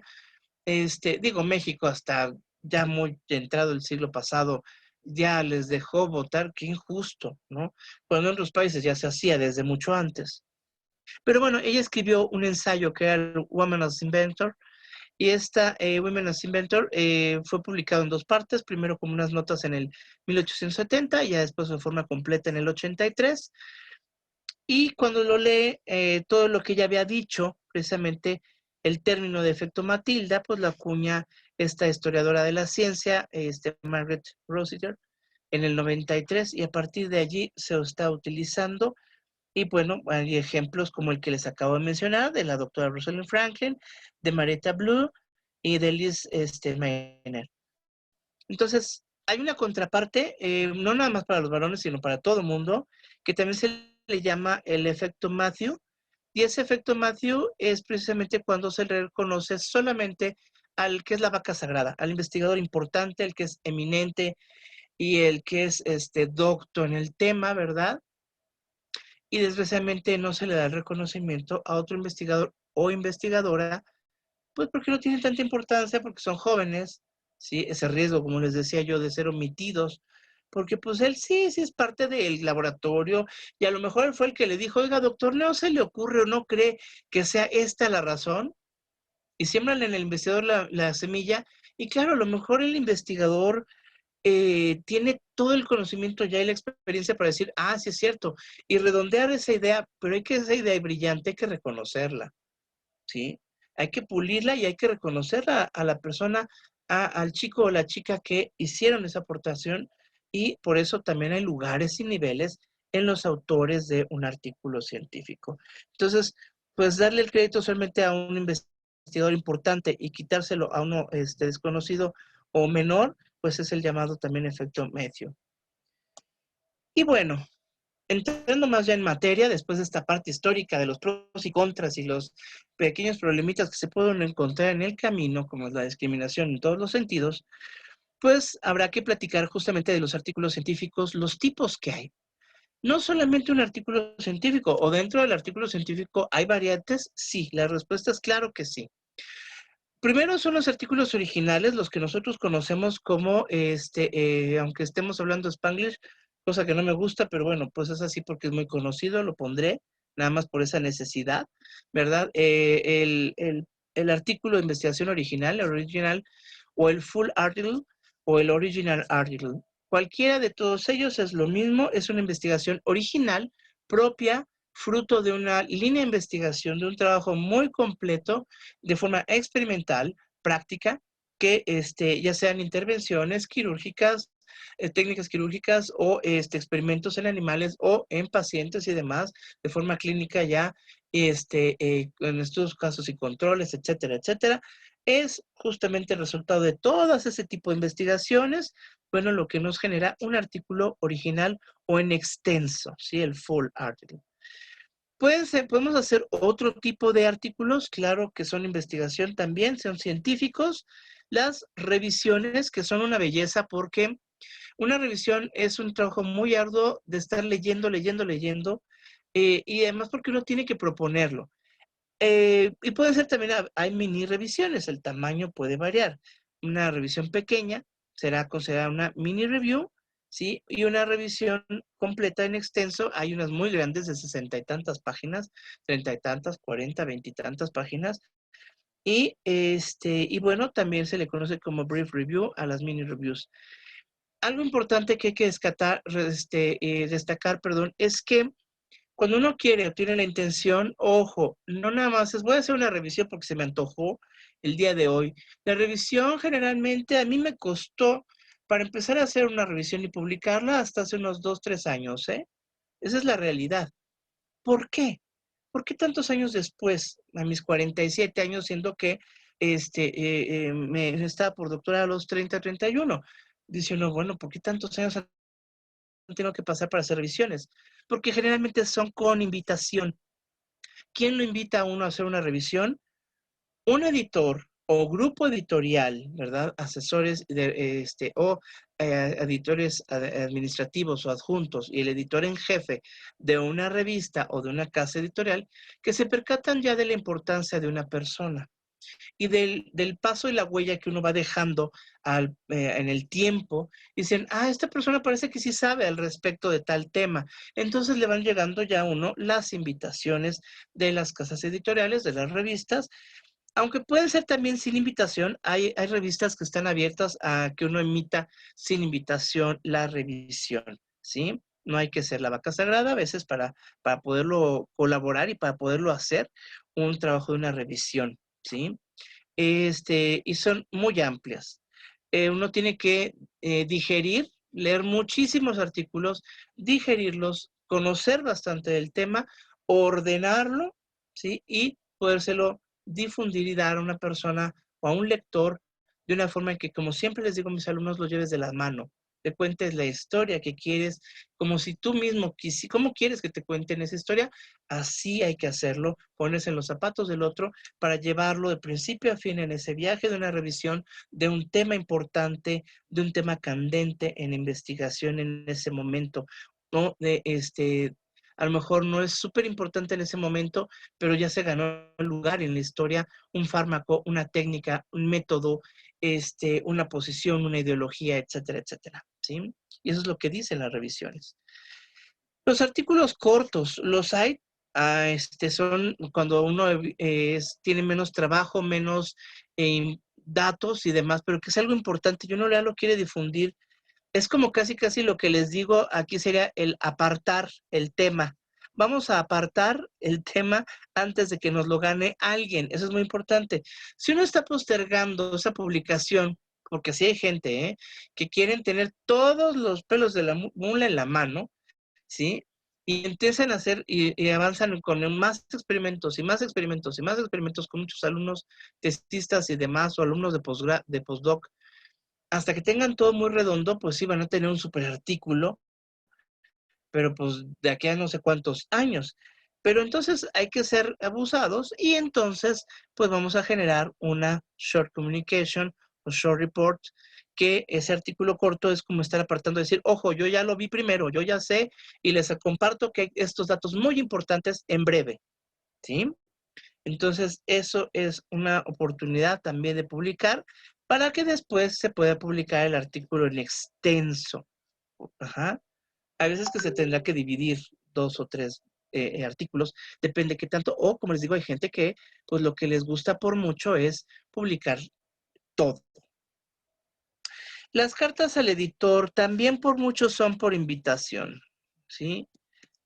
digo, México hasta ya muy entrado el siglo pasado, ya les dejó votar, qué injusto, ¿no? Cuando en otros países ya se hacía desde mucho antes. Pero bueno, ella escribió un ensayo que era el Woman as Inventor, y esta Women as Inventor fue publicado en 2 partes, primero como unas notas en el 1870 y ya después de forma completa en el 83. Y cuando lo lee, todo lo que ella había dicho, precisamente el término de efecto Matilda, pues la acuña esta historiadora de la ciencia, Margaret Rossiter, en el 93, y a partir de allí se está utilizando. Y bueno, hay ejemplos como el que les acabo de mencionar, de la doctora Rosalind Franklin, de Marietta Blue y de Liz Meiner. Entonces, hay una contraparte, no nada más para los varones, sino para todo el mundo, que también se le llama el efecto Matthew. Y ese efecto Matthew es precisamente cuando se le reconoce solamente al que es la vaca sagrada, al investigador importante, el que es eminente y el que es docto en el tema, ¿verdad? Y desgraciadamente no se le da el reconocimiento a otro investigador o investigadora, pues porque no tienen tanta importancia, porque son jóvenes, ¿sí? Ese riesgo, como les decía yo, de ser omitidos porque pues él sí es parte del laboratorio y a lo mejor él fue el que le dijo, oiga, doctor, ¿no se le ocurre o no cree que sea esta la razón? Y siembran en el investigador la semilla y claro, a lo mejor el investigador tiene todo el conocimiento ya y la experiencia para decir, ah, sí es cierto, y redondear esa idea, pero hay que esa idea brillante, hay que reconocerla, ¿sí? Hay que pulirla y hay que reconocerla a la persona, al chico o la chica que hicieron esa aportación y por eso también hay lugares y niveles en los autores de un artículo científico. Entonces, pues darle el crédito solamente a un investigador importante y quitárselo a uno desconocido o menor, pues es el llamado también efecto Matthew. Y bueno, entrando más ya en materia, después de esta parte histórica de los pros y contras y los pequeños problemitas que se pueden encontrar en el camino, como es la discriminación en todos los sentidos, pues habrá que platicar justamente de los artículos científicos, los tipos que hay. No solamente un artículo científico, o dentro del artículo científico hay variantes, sí, la respuesta es claro que sí. Primero son los artículos originales, los que nosotros conocemos como, aunque estemos hablando Spanglish, cosa que no me gusta, pero bueno, pues es así porque es muy conocido, lo pondré, nada más por esa necesidad, ¿verdad? El artículo de investigación original, el original, o el full article, o el original article. Cualquiera de todos ellos es lo mismo, es una investigación original, propia, fruto de una línea de investigación, de un trabajo muy completo, de forma experimental, práctica, que ya sean intervenciones quirúrgicas, técnicas quirúrgicas o experimentos en animales o en pacientes y demás, de forma clínica ya, en estos casos y controles, etcétera, etcétera, es justamente el resultado de todas ese tipo de investigaciones, bueno, lo que nos genera un artículo original o en extenso, ¿sí? El full article. Podemos hacer otro tipo de artículos, claro que son investigación también, son científicos. Las revisiones, que son una belleza porque una revisión es un trabajo muy arduo de estar leyendo, y además porque uno tiene que proponerlo. Y puede ser también, hay mini revisiones, el tamaño puede variar. Una revisión pequeña será considerada una mini review, ¿sí? Y una revisión completa en extenso, hay unas muy grandes de 60 y tantas páginas, 30 y tantas, 40, 20 y tantas páginas. Y bueno, también se le conoce como brief review a las mini reviews. Algo importante que hay que destacar, es que cuando uno quiere o tiene la intención, ojo, no nada más es voy a hacer una revisión porque se me antojó el día de hoy. La revisión generalmente a mí me costó, para empezar a hacer una revisión y publicarla hasta hace unos 2, 3 años, ¿eh? Esa es la realidad. ¿Por qué? ¿Por qué tantos años después, a mis 47 años, siendo que me estaba por doctorado a los 30, 31? Dice uno, bueno, ¿por qué tantos años tengo que pasar para hacer revisiones? Porque generalmente son con invitación. ¿Quién lo invita a uno a hacer una revisión? Un editor o grupo editorial, ¿verdad? Asesores o editores administrativos o adjuntos y el editor en jefe de una revista o de una casa editorial que se percatan ya de la importancia de una persona y del paso y la huella que uno va dejando en el tiempo. Dicen, esta persona parece que sí sabe al respecto de tal tema. Entonces le van llegando ya a uno las invitaciones de las casas editoriales, de las revistas, aunque pueden ser también sin invitación. Hay revistas que están abiertas a que uno emita sin invitación la revisión, ¿sí? No hay que ser la vaca sagrada a veces para poderlo colaborar y para poderlo hacer un trabajo de una revisión, ¿sí? Y son muy amplias. Uno tiene que digerir, leer muchísimos artículos, digerirlos, conocer bastante del tema, ordenarlo, ¿sí? Y podérselo difundir y dar a una persona o a un lector de una forma en que, como siempre les digo a mis alumnos, lo lleves de la mano, te cuentes la historia que quieres, como si tú mismo, ¿cómo quieres que te cuenten esa historia? Así hay que hacerlo, ponerse en los zapatos del otro para llevarlo de principio a fin en ese viaje de una revisión de un tema importante, de un tema candente en investigación en ese momento, ¿no? A lo mejor no es súper importante en ese momento, pero ya se ganó un lugar en la historia, un fármaco, una técnica, un método, una posición, una ideología, etcétera, etcétera, ¿sí? Y eso es lo que dicen las revisiones. Los artículos cortos, los hay, son cuando uno tiene menos trabajo, menos datos y demás, pero que es algo importante, y uno ya lo quiere difundir. Es como casi lo que les digo aquí sería el apartar el tema. Vamos a apartar el tema antes de que nos lo gane alguien. Eso es muy importante. Si uno está postergando esa publicación, porque sí hay gente que quieren tener todos los pelos de la mula en la mano, ¿sí? Y empiezan a hacer y avanzan con más experimentos y más experimentos y más experimentos con muchos alumnos tesistas y demás, o alumnos de postdoc, hasta que tengan todo muy redondo, pues sí van a tener un super artículo, pero pues de aquí a no sé cuántos años. Pero entonces hay que ser abusados y entonces pues vamos a generar una short communication o short report, que ese artículo corto es como estar apartando y decir, ojo, yo ya lo vi primero, yo ya sé y les comparto que hay estos datos muy importantes en breve, ¿sí? Entonces eso es una oportunidad también de publicar para que después se pueda publicar el artículo en extenso. Ajá. A veces que se tendrá que dividir 2 o 3 artículos, depende qué tanto, o como les digo, hay gente que pues lo que les gusta por mucho es publicar todo. Las cartas al editor también por mucho son por invitación, ¿sí?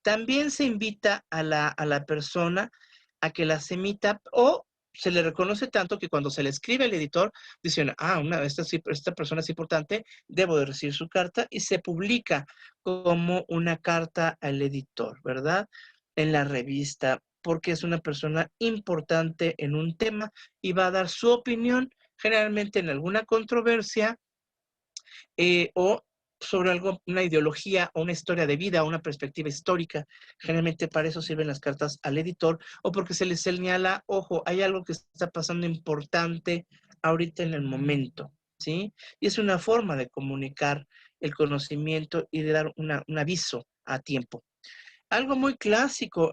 También se invita a la persona a que las emita, o se le reconoce tanto que cuando se le escribe al editor, dicen, esta persona es importante, debo de recibir su carta, y se publica como una carta al editor, ¿verdad? En la revista, porque es una persona importante en un tema y va a dar su opinión, generalmente en alguna controversia, o sobre algo, una ideología o una historia de vida, una perspectiva histórica. Generalmente para eso sirven las cartas al editor, o porque se les señala, ojo, hay algo que está pasando importante ahorita en el momento, ¿sí? Y es una forma de comunicar el conocimiento y de dar un aviso a tiempo. Algo muy clásico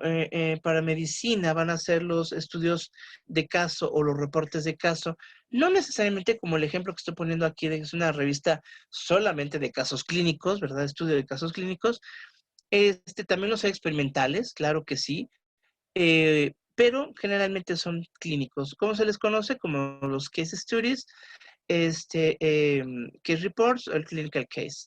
para medicina van a ser los estudios de caso o los reportes de caso. No necesariamente como el ejemplo que estoy poniendo aquí, de que es una revista solamente de casos clínicos, ¿verdad? Estudio de casos clínicos. También los hay experimentales, claro que sí, pero generalmente son clínicos. ¿Cómo se les conoce? Como los case studies, case reports o el clinical case.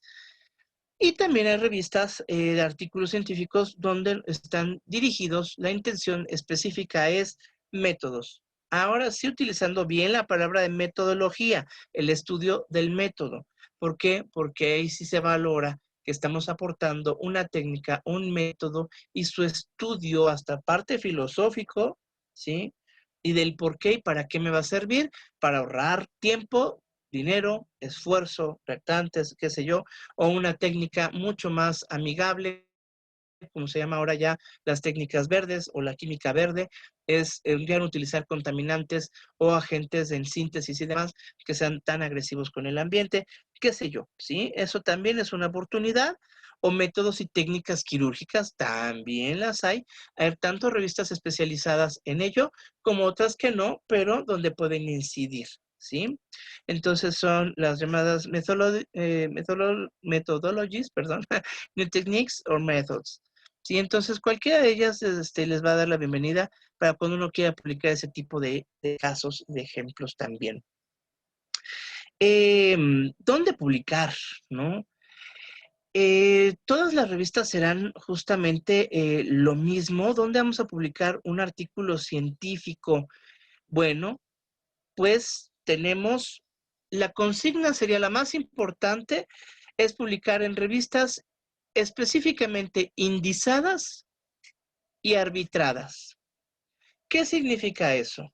Y también hay revistas de artículos científicos donde están dirigidos, la intención específica es métodos. Ahora sí, utilizando bien la palabra de metodología, el estudio del método. ¿Por qué? Porque ahí sí se valora que estamos aportando una técnica, un método y su estudio hasta parte filosófico, ¿sí? Y del por qué y para qué me va a servir, para ahorrar tiempo, dinero, esfuerzo, reactantes, qué sé yo, o una técnica mucho más amigable, como se llama ahora ya las técnicas verdes o la química verde, es ya no utilizar contaminantes o agentes en síntesis y demás que sean tan agresivos con el ambiente, qué sé yo, ¿sí? Eso también es una oportunidad. O métodos y técnicas quirúrgicas, también las hay. Hay tanto revistas especializadas en ello como otras que no, pero donde pueden incidir, ¿sí? Entonces son las llamadas methodologies, perdón, new techniques or methods. Sí, entonces cualquiera de ellas les va a dar la bienvenida para cuando uno quiera aplicar ese tipo de casos, de ejemplos también. ¿Dónde publicar? ¿No? Todas las revistas serán justamente lo mismo. ¿Dónde vamos a publicar un artículo científico? Bueno, pues tenemos, la consigna sería la más importante, es publicar en revistas específicamente indizadas y arbitradas. ¿Qué significa eso?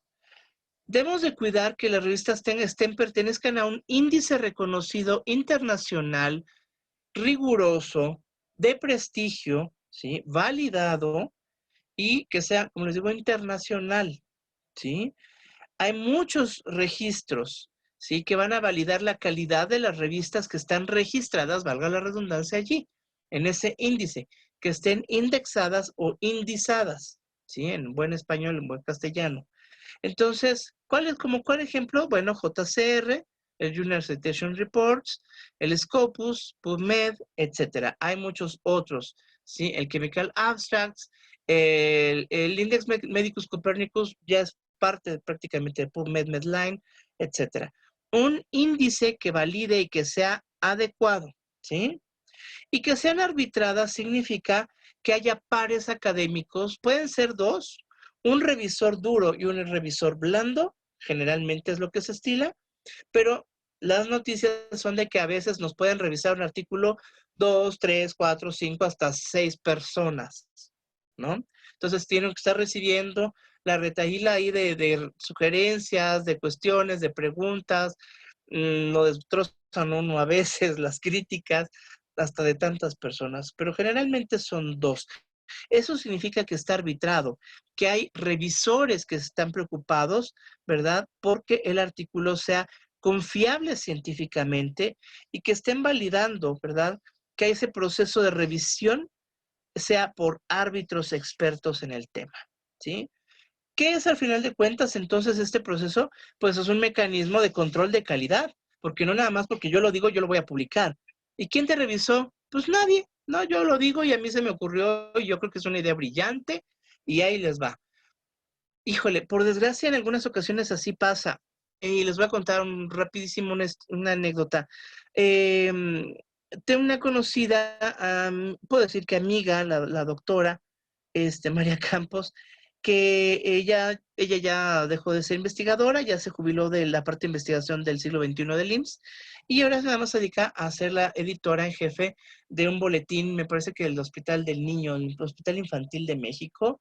Debemos de cuidar que las revistas pertenezcan a un índice reconocido internacional, riguroso, de prestigio, ¿sí? Validado, y que sea, como les digo, internacional, ¿sí? Hay muchos registros, ¿sí? Que van a validar la calidad de las revistas que están registradas, valga la redundancia, allí, en ese índice, que estén indexadas o indizadas, ¿sí? En buen español, en buen castellano. Entonces, ¿cuál ejemplo? Bueno, JCR, el Journal Citation Reports, el Scopus, PubMed, etcétera. Hay muchos otros, ¿sí? El Chemical Abstracts, el Index Medicus Copernicus ya es parte prácticamente de PubMed, Medline, etcétera. Un índice que valide y que sea adecuado, ¿sí? Y que sean arbitradas significa que haya pares académicos, pueden ser dos, un revisor duro y un revisor blando, generalmente es lo que se estila, pero las noticias son de que a veces nos pueden revisar un artículo 2, 3, 4, 5, hasta 6 personas, ¿no? Entonces tienen que estar recibiendo la retahíla ahí de sugerencias, de cuestiones, de preguntas, lo destrozan uno a veces, las críticas, hasta de tantas personas, pero generalmente son dos. Eso significa que está arbitrado, que hay revisores que están preocupados, ¿verdad? Porque el artículo sea confiable científicamente y que estén validando, ¿verdad? Que ese proceso de revisión sea por árbitros expertos en el tema, ¿sí? ¿Qué es al final de cuentas entonces este proceso? Pues es un mecanismo de control de calidad, porque no nada más porque yo lo digo, yo lo voy a publicar. ¿Y quién te revisó? Pues nadie, no, yo lo digo y a mí se me ocurrió y yo creo que es una idea brillante y ahí les va. Híjole, por desgracia en algunas ocasiones así pasa. Y les voy a contar rapidísimo una anécdota. Tengo una conocida, puedo decir que amiga, la doctora, María Campos, que ella ya dejó de ser investigadora, ya se jubiló de la parte de investigación del siglo XXI del IMSS, y ahora nada más se dedica a ser la editora en jefe de un boletín, me parece que el Hospital del Niño, el Hospital Infantil de México,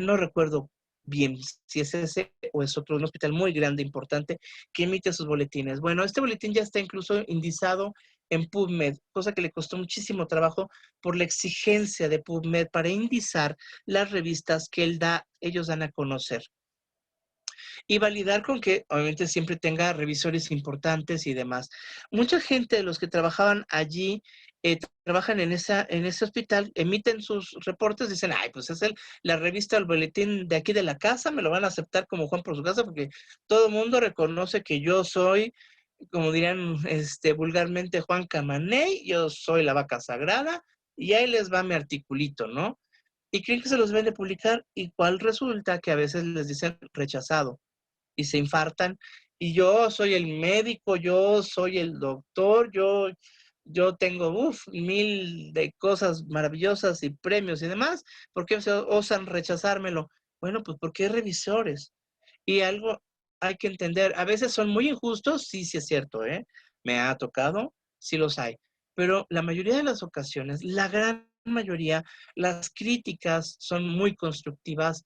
no recuerdo bien si es ese o es otro, un hospital muy grande, importante, que emite sus boletines. Bueno, este boletín ya está incluso indizado en PubMed, cosa que le costó muchísimo trabajo por la exigencia de PubMed para indizar las revistas que ellos dan a conocer. Y validar con que obviamente siempre tenga revisores importantes y demás. Mucha gente de los que trabajaban allí trabajan en ese hospital, emiten sus reportes, dicen, ay, pues es la revista, el boletín de aquí de la casa, me lo van a aceptar como Juan por su casa, porque todo el mundo reconoce que yo soy, como dirían vulgarmente, Juan Camaney, yo soy la vaca sagrada, y ahí les va mi articulito, ¿no? Y creen que se los deben de publicar, y cuál resulta que a veces les dicen rechazado y se infartan. Y yo soy el médico, yo soy el doctor, yo tengo 1000 de cosas maravillosas y premios y demás. ¿Por qué se osan rechazármelo? Bueno, pues porque hay revisores. Y algo hay que entender, a veces son muy injustos, sí, sí es cierto, ¿eh? Me ha tocado, sí los hay. Pero la mayoría de las ocasiones, la gran mayoría, las críticas son muy constructivas,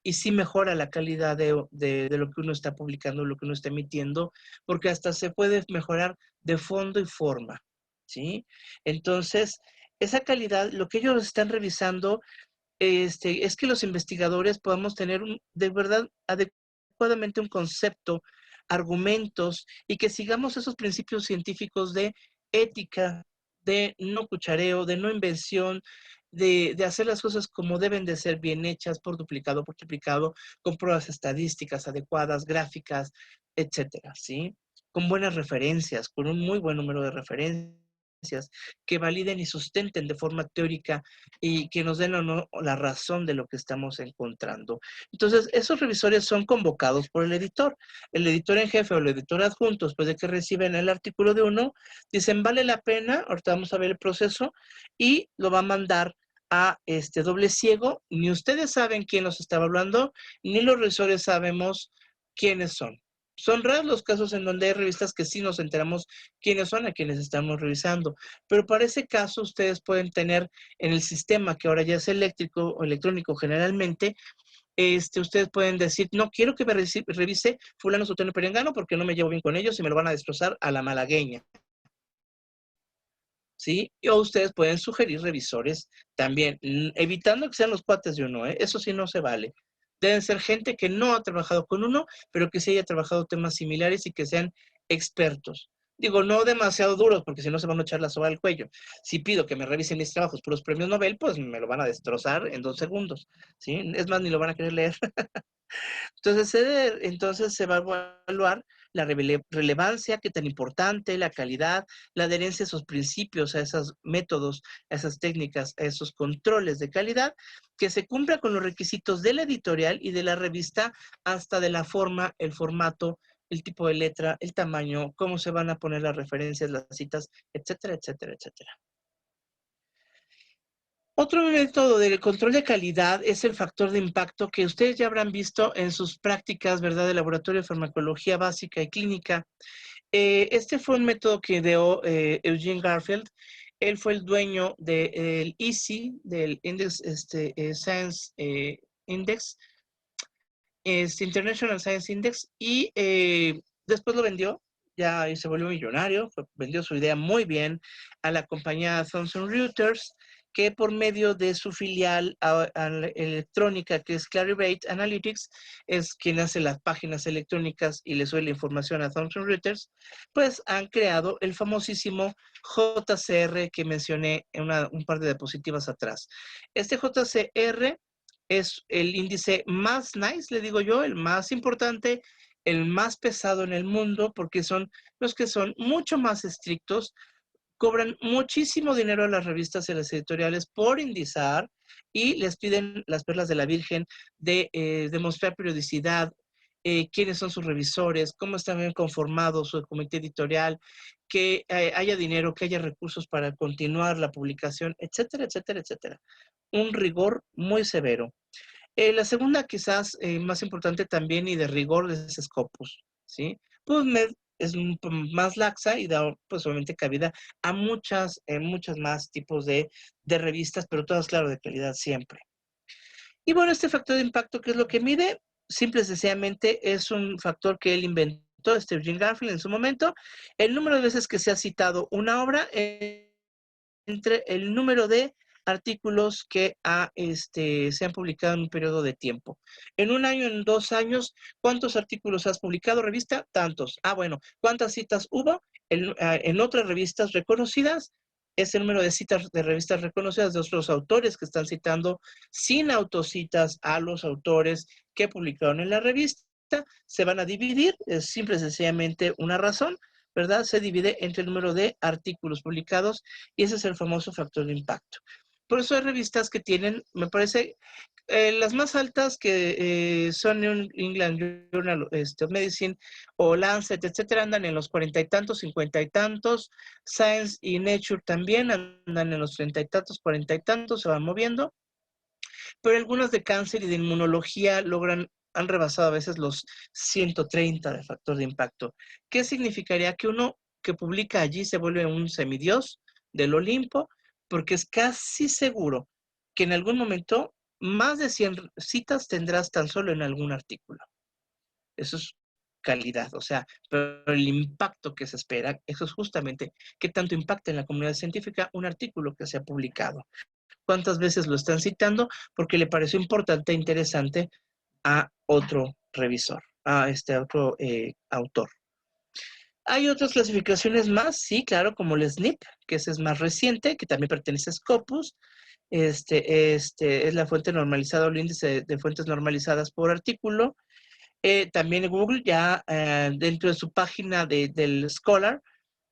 y sí mejora la calidad de lo que uno está publicando, lo que uno está emitiendo, porque hasta se puede mejorar de fondo y forma, ¿sí? Entonces, esa calidad, lo que ellos están revisando, es que los investigadores podamos tener de verdad adecuadamente un concepto, argumentos, y que sigamos esos principios científicos de ética, de no cuchareo, de no invención, de hacer las cosas como deben de ser, bien hechas, por duplicado, por triplicado, con pruebas estadísticas adecuadas, gráficas, etcétera, ¿sí? Con buenas referencias, con un muy buen número de referencias que validen y sustenten de forma teórica y que nos den o no la razón de lo que estamos encontrando. Entonces, esos revisores son convocados por el editor. El editor en jefe o el editor adjunto, después de que reciben el artículo de uno, dicen, vale la pena, ahorita vamos a ver el proceso, y lo va a mandar a doble ciego. Ni ustedes saben quién los estaba hablando, ni los revisores sabemos quiénes son. Son raros los casos en donde hay revistas que sí nos enteramos quiénes son a quienes estamos revisando, pero para ese caso ustedes pueden tener en el sistema, que ahora ya es eléctrico o electrónico generalmente, ustedes pueden decir, no quiero que me revise fulano, sutano, perengano, porque no me llevo bien con ellos y me lo van a destrozar a la malagueña, ¿sí? O ustedes pueden sugerir revisores también, evitando que sean los cuates de uno, ¿eh? Eso sí no se vale. Deben ser gente que no ha trabajado con uno, pero que sí haya trabajado temas similares y que sean expertos. Digo, no demasiado duros, porque si no se van a echar la soga al cuello. Si pido que me revisen mis trabajos puros premios Nobel, pues me lo van a destrozar en 2 segundos, ¿sí? Es más, ni lo van a querer leer. Entonces se va a evaluar la relevancia, qué tan importante, la calidad, la adherencia a esos principios, a esos métodos, a esas técnicas, a esos controles de calidad, que se cumpla con los requisitos de la editorial y de la revista, hasta de la forma, el formato, el tipo de letra, el tamaño, cómo se van a poner las referencias, las citas, etcétera, etcétera, etcétera. Otro método de control de calidad es el factor de impacto, que ustedes ya habrán visto en sus prácticas, ¿verdad?, de laboratorio de farmacología básica y clínica. Este fue un método que ideó Eugene Garfield. Él fue el dueño del ISI, del Index, Science Index, International Science Index, y después lo vendió, ya se volvió millonario, vendió su idea muy bien a la compañía Thomson Reuters, que por medio de su filial electrónica, que es Clarivate Analytics, es quien hace las páginas electrónicas y le sube la información a Thomson Reuters, pues han creado el famosísimo JCR que mencioné en un par de diapositivas atrás. Este JCR es el índice más nice, le digo yo, el más importante, el más pesado en el mundo, porque son los que son mucho más estrictos, cobran muchísimo dinero a las revistas y a las editoriales por indizar, y les piden las perlas de la Virgen de demostrar periodicidad, quiénes son sus revisores, cómo están bien conformados su comité editorial, que haya dinero, que haya recursos para continuar la publicación, etcétera, etcétera, etcétera. Un rigor muy severo. La segunda, quizás más importante también y de rigor, es Scopus, ¿sí? PubMed es más laxa y da, pues, obviamente cabida a muchas más tipos de revistas, pero todas, claro, de calidad siempre. Y bueno, este factor de impacto, ¿qué es lo que mide? Simple y sencillamente es un factor que él inventó, Eugene Garfield, en su momento, el número de veces que se ha citado una obra entre el número de artículos que se han publicado en un periodo de tiempo. En un año, en 2 años, ¿cuántos artículos has publicado, revista? Tantos. Ah, bueno, ¿cuántas citas hubo? En otras revistas reconocidas, es el número de citas de revistas reconocidas de otros autores que están citando sin autocitas a los autores que publicaron en la revista. Se van a dividir, es simple y sencillamente una razón, ¿verdad? Se divide entre el número de artículos publicados, y ese es el famoso factor de impacto. Por eso hay revistas que tienen, me parece, las más altas, que son New England Journal of Medicine o Lancet, etcétera, andan en los 40 y tantos, 50 y tantos. Science y Nature también andan en los 30 y tantos, 40 y tantos, se van moviendo. Pero algunas de cáncer y de inmunología han rebasado a veces los 130 de factor de impacto. ¿Qué significaría? Que uno que publica allí se vuelve un semidios del Olimpo, porque es casi seguro que en algún momento más de 100 citas tendrás tan solo en algún artículo. Eso es calidad, o sea, pero el impacto que se espera, eso es justamente qué tanto impacta en la comunidad científica un artículo que se ha publicado. ¿Cuántas veces lo están citando? Porque le pareció importante e interesante a otro revisor, a este otro autor. Hay otras clasificaciones más, sí, claro, como el SNP, que ese es más reciente, que también pertenece a Scopus. Es la fuente normalizada o el índice de fuentes normalizadas por artículo. También Google ya dentro de su página del Scholar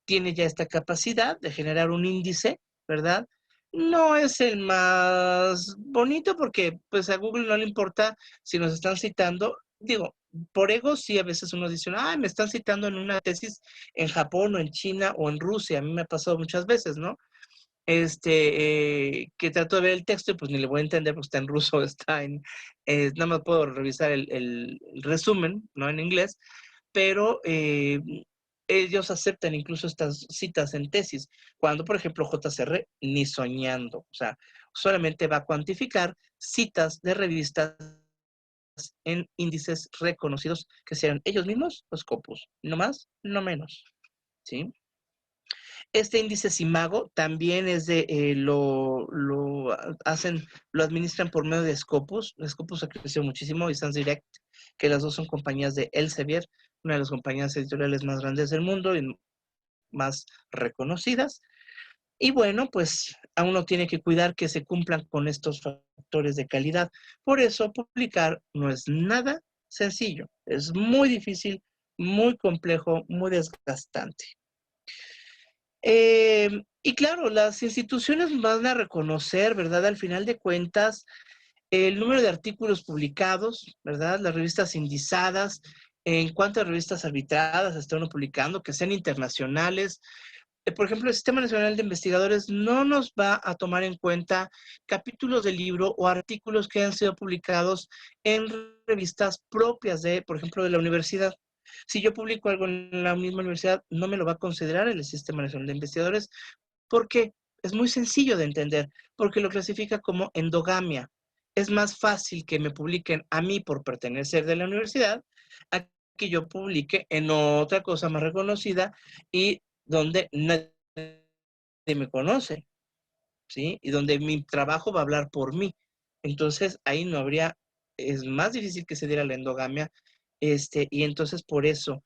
tiene ya esta capacidad de generar un índice, ¿verdad? No es el más bonito, porque pues a Google no le importa si nos están citando. Digo, por ego sí, a veces uno dice, ay, me están citando en una tesis en Japón o en China o en Rusia. A mí me ha pasado muchas veces, ¿no? Que trato de ver el texto y pues ni le voy a entender porque está en ruso, nada más puedo revisar el resumen, ¿no? En inglés, pero ellos aceptan incluso estas citas en tesis, cuando, por ejemplo, JCR ni soñando, o sea, solamente va a cuantificar citas de revistas en índices reconocidos que sean ellos mismos los Scopus, no más, no menos, ¿sí? Este índice Simago también es lo administran por medio de Scopus. Scopus ha crecido muchísimo, y Sans Direct, que las dos son compañías de Elsevier, una de las compañías editoriales más grandes del mundo y más reconocidas. Y bueno, pues a uno tiene que cuidar que se cumplan con estos factores de calidad. Por eso publicar no es nada sencillo. Es muy difícil muy complejo, muy desgastante. Y claro, las instituciones van a reconocer, ¿verdad? Al final de cuentas, el número de artículos publicados, ¿verdad? Las revistas indizadas, en cuántas revistas arbitradas está uno publicando, que sean internacionales. Por ejemplo, el Sistema Nacional de Investigadores no nos va a tomar en cuenta capítulos del libro o artículos que han sido publicados en revistas propias de, por ejemplo, de la universidad. Si yo publico algo en la misma universidad, no me lo va a considerar el Sistema Nacional de Investigadores. ¿Por qué? Es muy sencillo de entender, porque lo clasifica como endogamia. Es más fácil que me publiquen a mí por pertenecer de la universidad a que yo publique en otra cosa más reconocida y donde nadie me conoce, ¿sí? Y donde mi trabajo va a hablar por mí. Entonces, ahí no habría, es más difícil que se diera la endogamia, y entonces por eso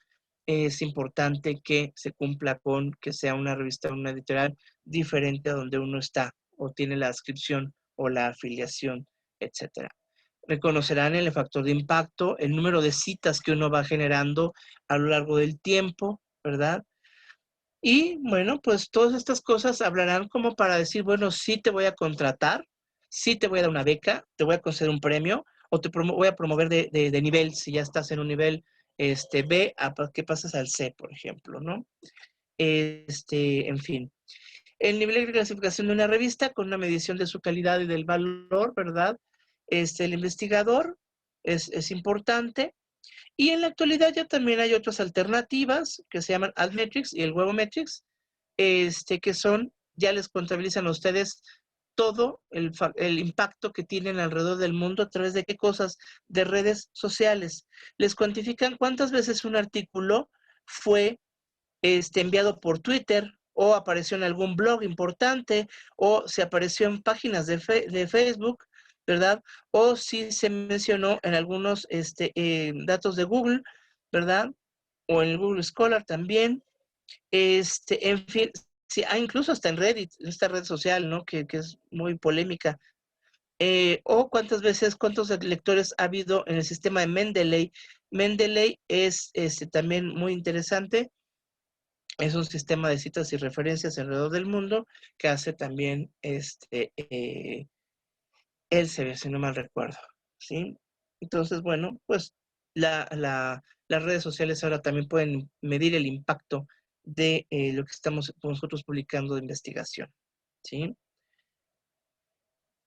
es importante que se cumpla con que sea una revista, una editorial diferente a donde uno está, o tiene la adscripción o la afiliación, etcétera. Reconocerán el factor de impacto, el número de citas que uno va generando a lo largo del tiempo, ¿verdad? Y bueno, pues todas estas cosas hablarán como para decir, bueno, sí te voy a contratar, sí te voy a dar una beca, te voy a conceder un premio o te voy a promover de nivel si ya estás en un nivel B, que pasas al C, por ejemplo, ¿no? En fin. El nivel de clasificación de una revista con una medición de su calidad y del valor, ¿verdad? El investigador es importante. Y en la actualidad ya también hay otras alternativas que se llaman Admetrics y el Webometrics, que son, ya les contabilizan a ustedes todo el impacto que tienen alrededor del mundo a través de qué cosas, de redes sociales. Les cuantifican cuántas veces un artículo fue enviado por Twitter o apareció en algún blog importante o se apareció en páginas de Facebook, ¿verdad? O si se mencionó en algunos datos de Google, ¿verdad? O en el Google Scholar también. En fin, sí, incluso hasta en Reddit, esta red social, ¿no? Que es muy polémica. O cuántas veces, cuántos lectores ha habido en el sistema de Mendeley. Mendeley es también muy interesante. Es un sistema de citas y referencias alrededor del mundo que hace también Elsevier, si no mal recuerdo, ¿sí? Entonces, bueno, pues las redes sociales ahora también pueden medir el impacto de lo que estamos nosotros publicando de investigación, ¿sí?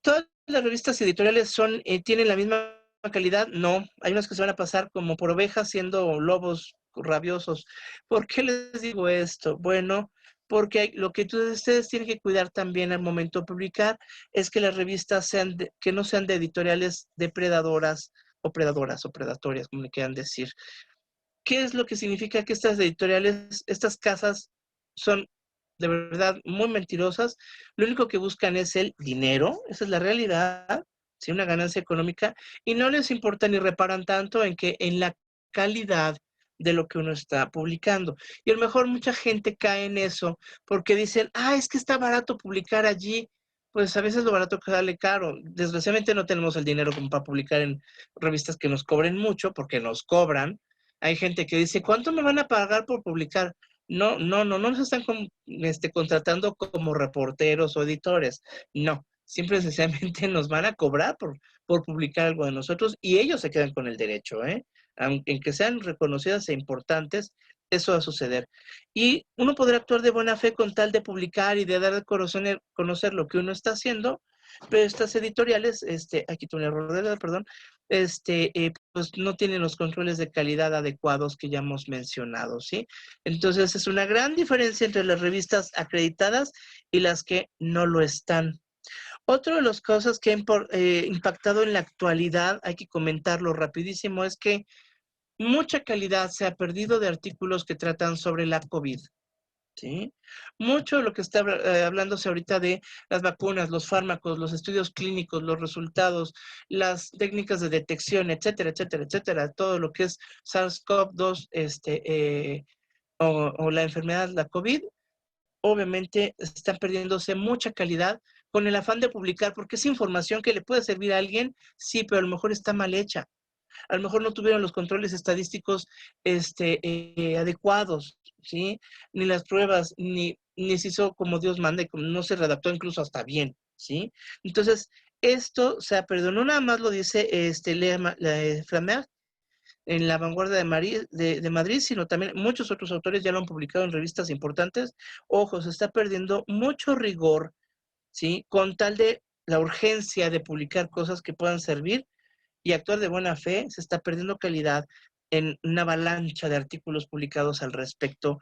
¿Todas las revistas editoriales tienen la misma calidad? No, hay unas que se van a pasar como por ovejas siendo lobos rabiosos. ¿Por qué les digo esto? Bueno, porque lo que ustedes tienen que cuidar también al momento de publicar es que las revistas que no sean de editoriales depredadoras o predatorias, como le quieran decir. ¿Qué es lo que significa que estas editoriales, estas casas son de verdad muy mentirosas? Lo único que buscan es el dinero, esa es la realidad, ¿sí? Una ganancia económica, y no les importa ni reparan tanto en la calidad de lo que uno está publicando. Y a lo mejor mucha gente cae en eso porque dicen, es que está barato publicar allí. Pues a veces lo barato que sale caro. Desgraciadamente no tenemos el dinero como para publicar en revistas que nos cobren mucho, porque nos cobran. Hay gente que dice, ¿cuánto me van a pagar por publicar? No nos están contratando como reporteros o editores. No, simple y sencillamente nos van a cobrar por publicar algo de nosotros y ellos se quedan con el derecho, ¿eh? Aunque que sean reconocidas e importantes, eso va a suceder. Y uno podrá actuar de buena fe con tal de publicar y de dar a conocer lo que uno está haciendo, pero estas editoriales, aquí tuve un error, perdón, pues no tienen los controles de calidad adecuados que ya hemos mencionado, ¿sí? Entonces es una gran diferencia entre las revistas acreditadas y las que no lo están. Otra de las cosas que ha impactado en la actualidad, hay que comentarlo rapidísimo, es que mucha calidad se ha perdido de artículos que tratan sobre la COVID. ¿Sí? Mucho de lo que está hablándose ahorita de las vacunas, los fármacos, los estudios clínicos, los resultados, las técnicas de detección, etcétera, etcétera, etcétera, todo lo que es SARS-CoV-2 o la enfermedad, la COVID, obviamente están perdiéndose mucha calidad con el afán de publicar, porque es información que le puede servir a alguien, sí, pero a lo mejor está mal hecha. a lo mejor no tuvieron los controles estadísticos adecuados, ¿sí? Ni las pruebas, ni se hizo como Dios manda, y como no se redactó incluso hasta bien, ¿sí? Entonces, esto se ha perdido. No nada más lo dice Flammert en La Vanguardia de Madrid, sino también muchos otros autores ya lo han publicado en revistas importantes. Ojo, se está perdiendo mucho rigor, ¿sí? Con tal de la urgencia de publicar cosas que puedan servir y actuar de buena fe, se está perdiendo calidad en una avalancha de artículos publicados al respecto.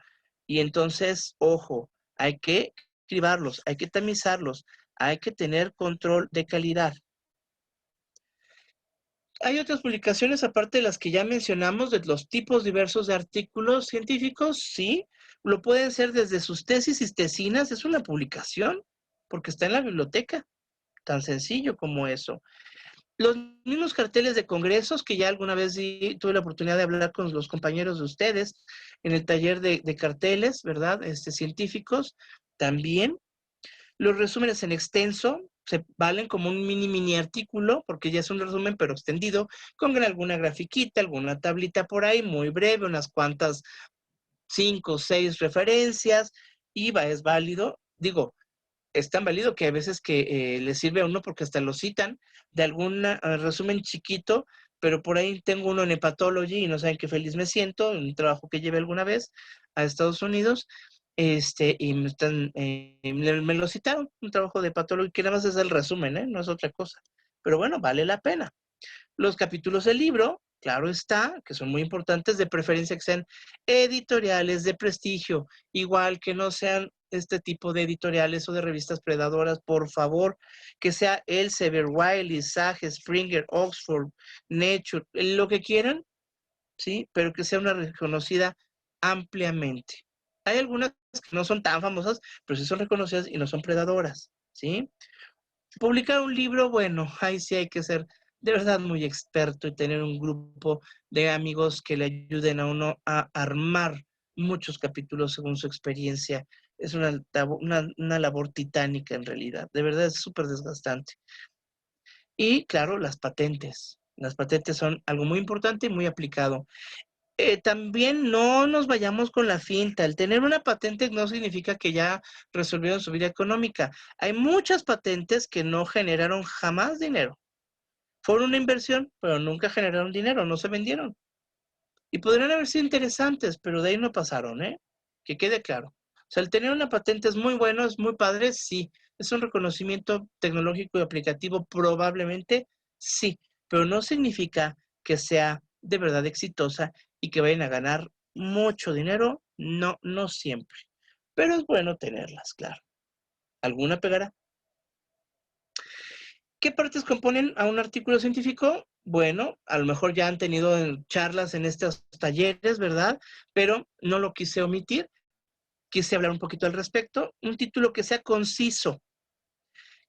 Y entonces, ojo, hay que cribarlos, hay que tamizarlos, hay que tener control de calidad. Hay otras publicaciones, aparte de las que ya mencionamos, de los tipos diversos de artículos científicos, sí, lo pueden ser desde sus tesis y tesinas, es una publicación, porque está en la biblioteca, tan sencillo como eso. Los mismos carteles de congresos, que ya alguna vez tuve la oportunidad de hablar con los compañeros de ustedes en el taller de carteles, ¿verdad? Científicos, también. Los resúmenes en extenso se valen como un mini artículo, porque ya es un resumen, pero extendido, con alguna grafiquita, alguna tablita por ahí, muy breve, unas cuantas 5 o 6 referencias, y es válido. Digo, es tan válido que a veces que le sirve a uno porque hasta lo citan de algún resumen chiquito, pero por ahí tengo uno en Hepatology y no saben qué feliz me siento, un trabajo que llevé alguna vez a Estados Unidos, y me lo citaron, un trabajo de hepatología que nada más es el resumen, no es otra cosa. Pero bueno, vale la pena. Los capítulos del libro, claro está, que son muy importantes, de preferencia que sean editoriales de prestigio, igual que no sean este tipo de editoriales o de revistas predadoras, por favor, que sea Elsevier, Wiley, Sage, Springer, Oxford, Nature, lo que quieran, ¿sí? Pero que sea una reconocida ampliamente. Hay algunas que no son tan famosas, pero sí son reconocidas y no son predadoras, ¿sí? Publicar un libro, bueno, ahí sí hay que ser de verdad muy experto y tener un grupo de amigos que le ayuden a uno a armar muchos capítulos según su experiencia. Es una labor titánica en realidad, de verdad es súper desgastante. Y claro, las patentes. Las patentes son algo muy importante y muy aplicado. También no nos vayamos con la finta. El tener una patente no significa que ya resolvieron su vida económica. Hay muchas patentes que no generaron jamás dinero. Fueron una inversión, pero nunca generaron dinero, no se vendieron. Y podrían haber sido interesantes, pero de ahí no pasaron, ¿eh? Que quede claro. O sea, el tener una patente es muy bueno, es muy padre, sí. Es un reconocimiento tecnológico y aplicativo, probablemente, sí. Pero no significa que sea de verdad exitosa y que vayan a ganar mucho dinero. No, no siempre. Pero es bueno tenerlas, claro. ¿Alguna pegará? ¿Qué partes componen a un artículo científico? Bueno, a lo mejor ya han tenido charlas en estos talleres, ¿verdad? Pero no lo quise omitir. Quise hablar un poquito al respecto. Un título que sea conciso,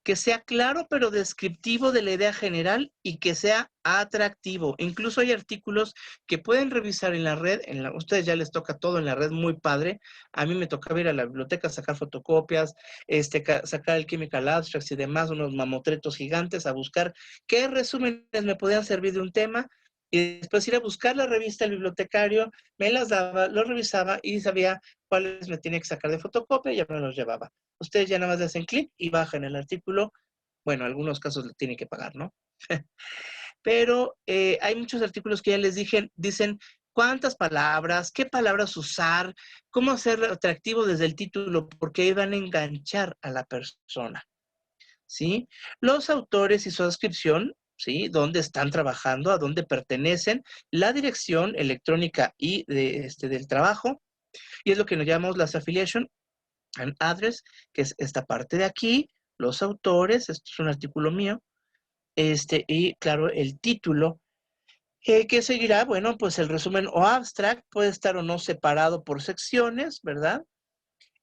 que sea claro pero descriptivo de la idea general y que sea atractivo. Incluso hay artículos que pueden revisar en la red, ustedes ya les toca todo en la red, muy padre. A mí me tocaba ir a la biblioteca, sacar fotocopias, sacar el Chemical Abstracts y demás, unos mamotretos gigantes, a buscar qué resúmenes me podían servir de un tema, y después ir a buscar la revista del bibliotecario, me las daba, lo revisaba y sabía cuáles me tenía que sacar de fotocopia y ya me los llevaba. Ustedes ya nada más le hacen clic y bajan el artículo. Bueno, en algunos casos le tienen que pagar, ¿no? Pero hay muchos artículos que ya les dicen cuántas palabras, qué palabras usar, cómo hacerlo atractivo desde el título, porque ahí van a enganchar a la persona, ¿sí? Los autores y su descripción, ¿sí? Dónde están trabajando, a dónde pertenecen, la dirección electrónica y del trabajo, y es lo que nos llamamos las affiliation and address, que es esta parte de aquí, los autores, esto es un artículo mío, y claro, el título, que seguirá, bueno, pues el resumen o abstract puede estar o no separado por secciones, ¿verdad?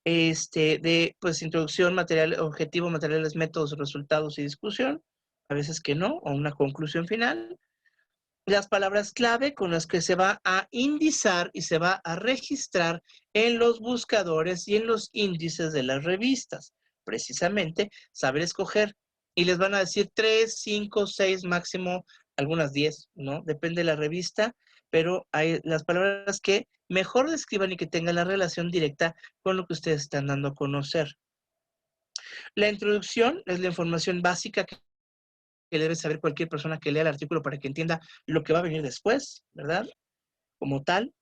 Pues introducción, material, objetivo, materiales, métodos, resultados y discusión, a veces que no, o una conclusión final. Las palabras clave con las que se va a indizar y se va a registrar en los buscadores y en los índices de las revistas. Precisamente, saber escoger. Y les van a decir 3, 5, 6 máximo algunas 10, ¿no? Depende de la revista, pero hay las palabras que mejor describan y que tengan la relación directa con lo que ustedes están dando a conocer. La introducción es la información básica que debe saber cualquier persona que lea el artículo para que entienda lo que va a venir después, ¿verdad? Como tal.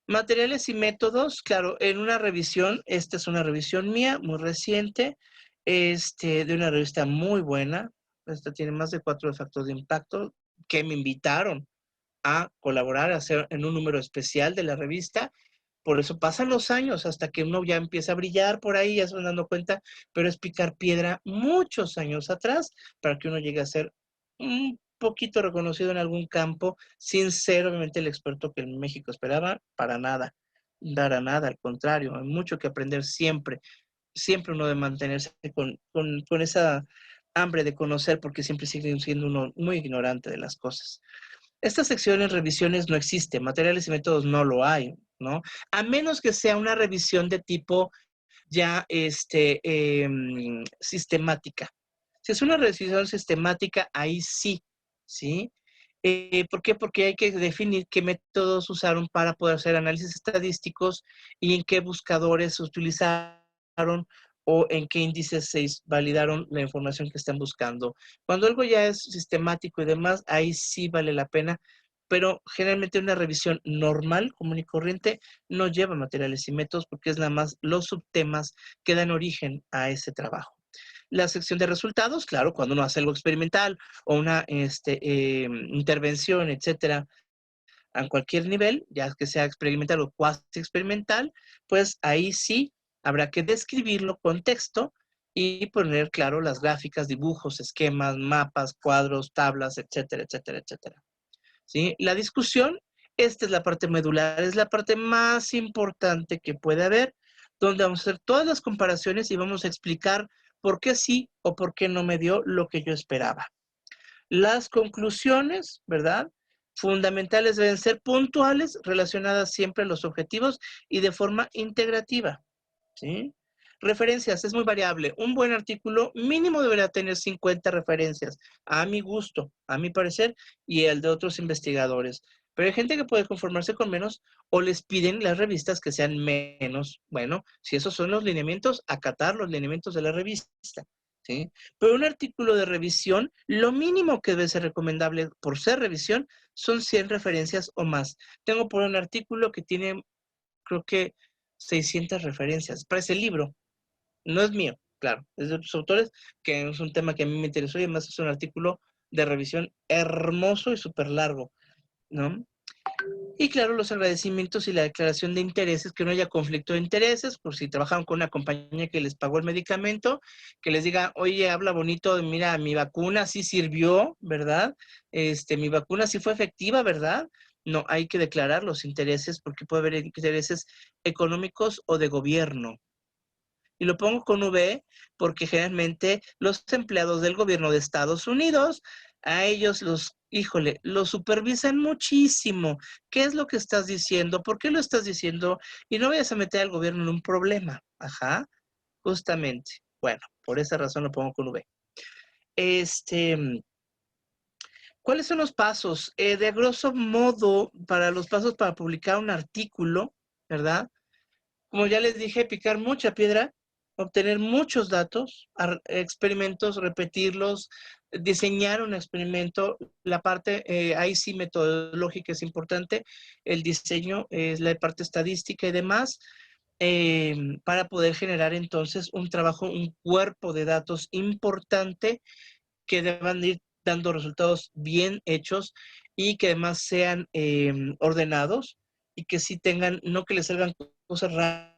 Materiales y métodos, claro, en una revisión, esta es una revisión mía, muy reciente, de una revista muy buena. Esta tiene más de 4 factores de impacto que me invitaron a colaborar, a hacer en un número especial de la revista. Por eso pasan los años hasta que uno ya empieza a brillar por ahí, ya se van dando cuenta, pero es picar piedra muchos años atrás para que uno llegue a ser un poquito reconocido en algún campo, sin ser obviamente el experto que en México esperaba, para nada, para nada, al contrario, hay mucho que aprender siempre, siempre uno debe mantenerse con esa hambre de conocer, porque siempre sigue siendo uno muy ignorante de las cosas. Esta sección en revisiones no existe, materiales y métodos no lo hay, ¿no? A menos que sea una revisión de tipo ya sistemática. Si es una revisión sistemática, ahí sí, ¿sí? ¿Por qué? Porque hay que definir qué métodos usaron para poder hacer análisis estadísticos y en qué buscadores se utilizaron o en qué índices se validaron la información que están buscando. Cuando algo ya es sistemático y demás, ahí sí vale la pena, pero generalmente una revisión normal, común y corriente, no lleva materiales y métodos porque es nada más los subtemas que dan origen a ese trabajo. La sección de resultados, claro, cuando uno hace algo experimental o una intervención, etcétera, a cualquier nivel, ya que sea experimental o cuasi experimental, pues ahí sí habrá que describirlo con texto y poner, claro, las gráficas, dibujos, esquemas, mapas, cuadros, tablas, etcétera, etcétera, etcétera. ¿Sí? La discusión, esta es la parte medular, es la parte más importante que puede haber, donde vamos a hacer todas las comparaciones y vamos a explicar por qué sí o por qué no me dio lo que yo esperaba. Las conclusiones, ¿verdad? Fundamentales deben ser puntuales, relacionadas siempre a los objetivos y de forma integrativa, ¿sí? Referencias, es muy variable. Un buen artículo mínimo deberá tener 50 referencias, a mi gusto, a mi parecer, y el de otros investigadores. Pero hay gente que puede conformarse con menos o les piden las revistas que sean menos. Bueno, si esos son los lineamientos, acatar los lineamientos de la revista, ¿sí? Pero un artículo de revisión, lo mínimo que debe ser recomendable por ser revisión son 100 referencias o más. Tengo por un artículo que tiene, creo que 600 referencias. Parece el libro. No es mío, claro. Es de otros autores, que es un tema que a mí me interesó y además es un artículo de revisión hermoso y súper largo, ¿no? Y claro, los agradecimientos y la declaración de intereses, que no haya conflicto de intereses, por si trabajan con una compañía que les pagó el medicamento, que les diga, oye, habla bonito, mira, mi vacuna sí sirvió, ¿verdad? Mi vacuna sí fue efectiva, ¿verdad? No, hay que declarar los intereses porque puede haber intereses económicos o de gobierno. Y lo pongo con V porque generalmente los empleados del gobierno de Estados Unidos, a ellos los supervisan muchísimo. ¿Qué es lo que estás diciendo? ¿Por qué lo estás diciendo? Y no vayas a meter al gobierno en un problema. Ajá, justamente. Bueno, por esa razón lo pongo con V. ¿Cuáles son los pasos? De grosso modo, para los pasos para publicar un artículo, ¿verdad? Como ya les dije, picar mucha piedra, obtener muchos datos, experimentos, repetirlos, diseñar un experimento. La parte, ahí sí metodológica es importante, el diseño es la parte estadística y demás, para poder generar entonces un trabajo, un cuerpo de datos importante que deban ir dando resultados bien hechos y que además sean ordenados y que sí tengan, no que les salgan cosas raras,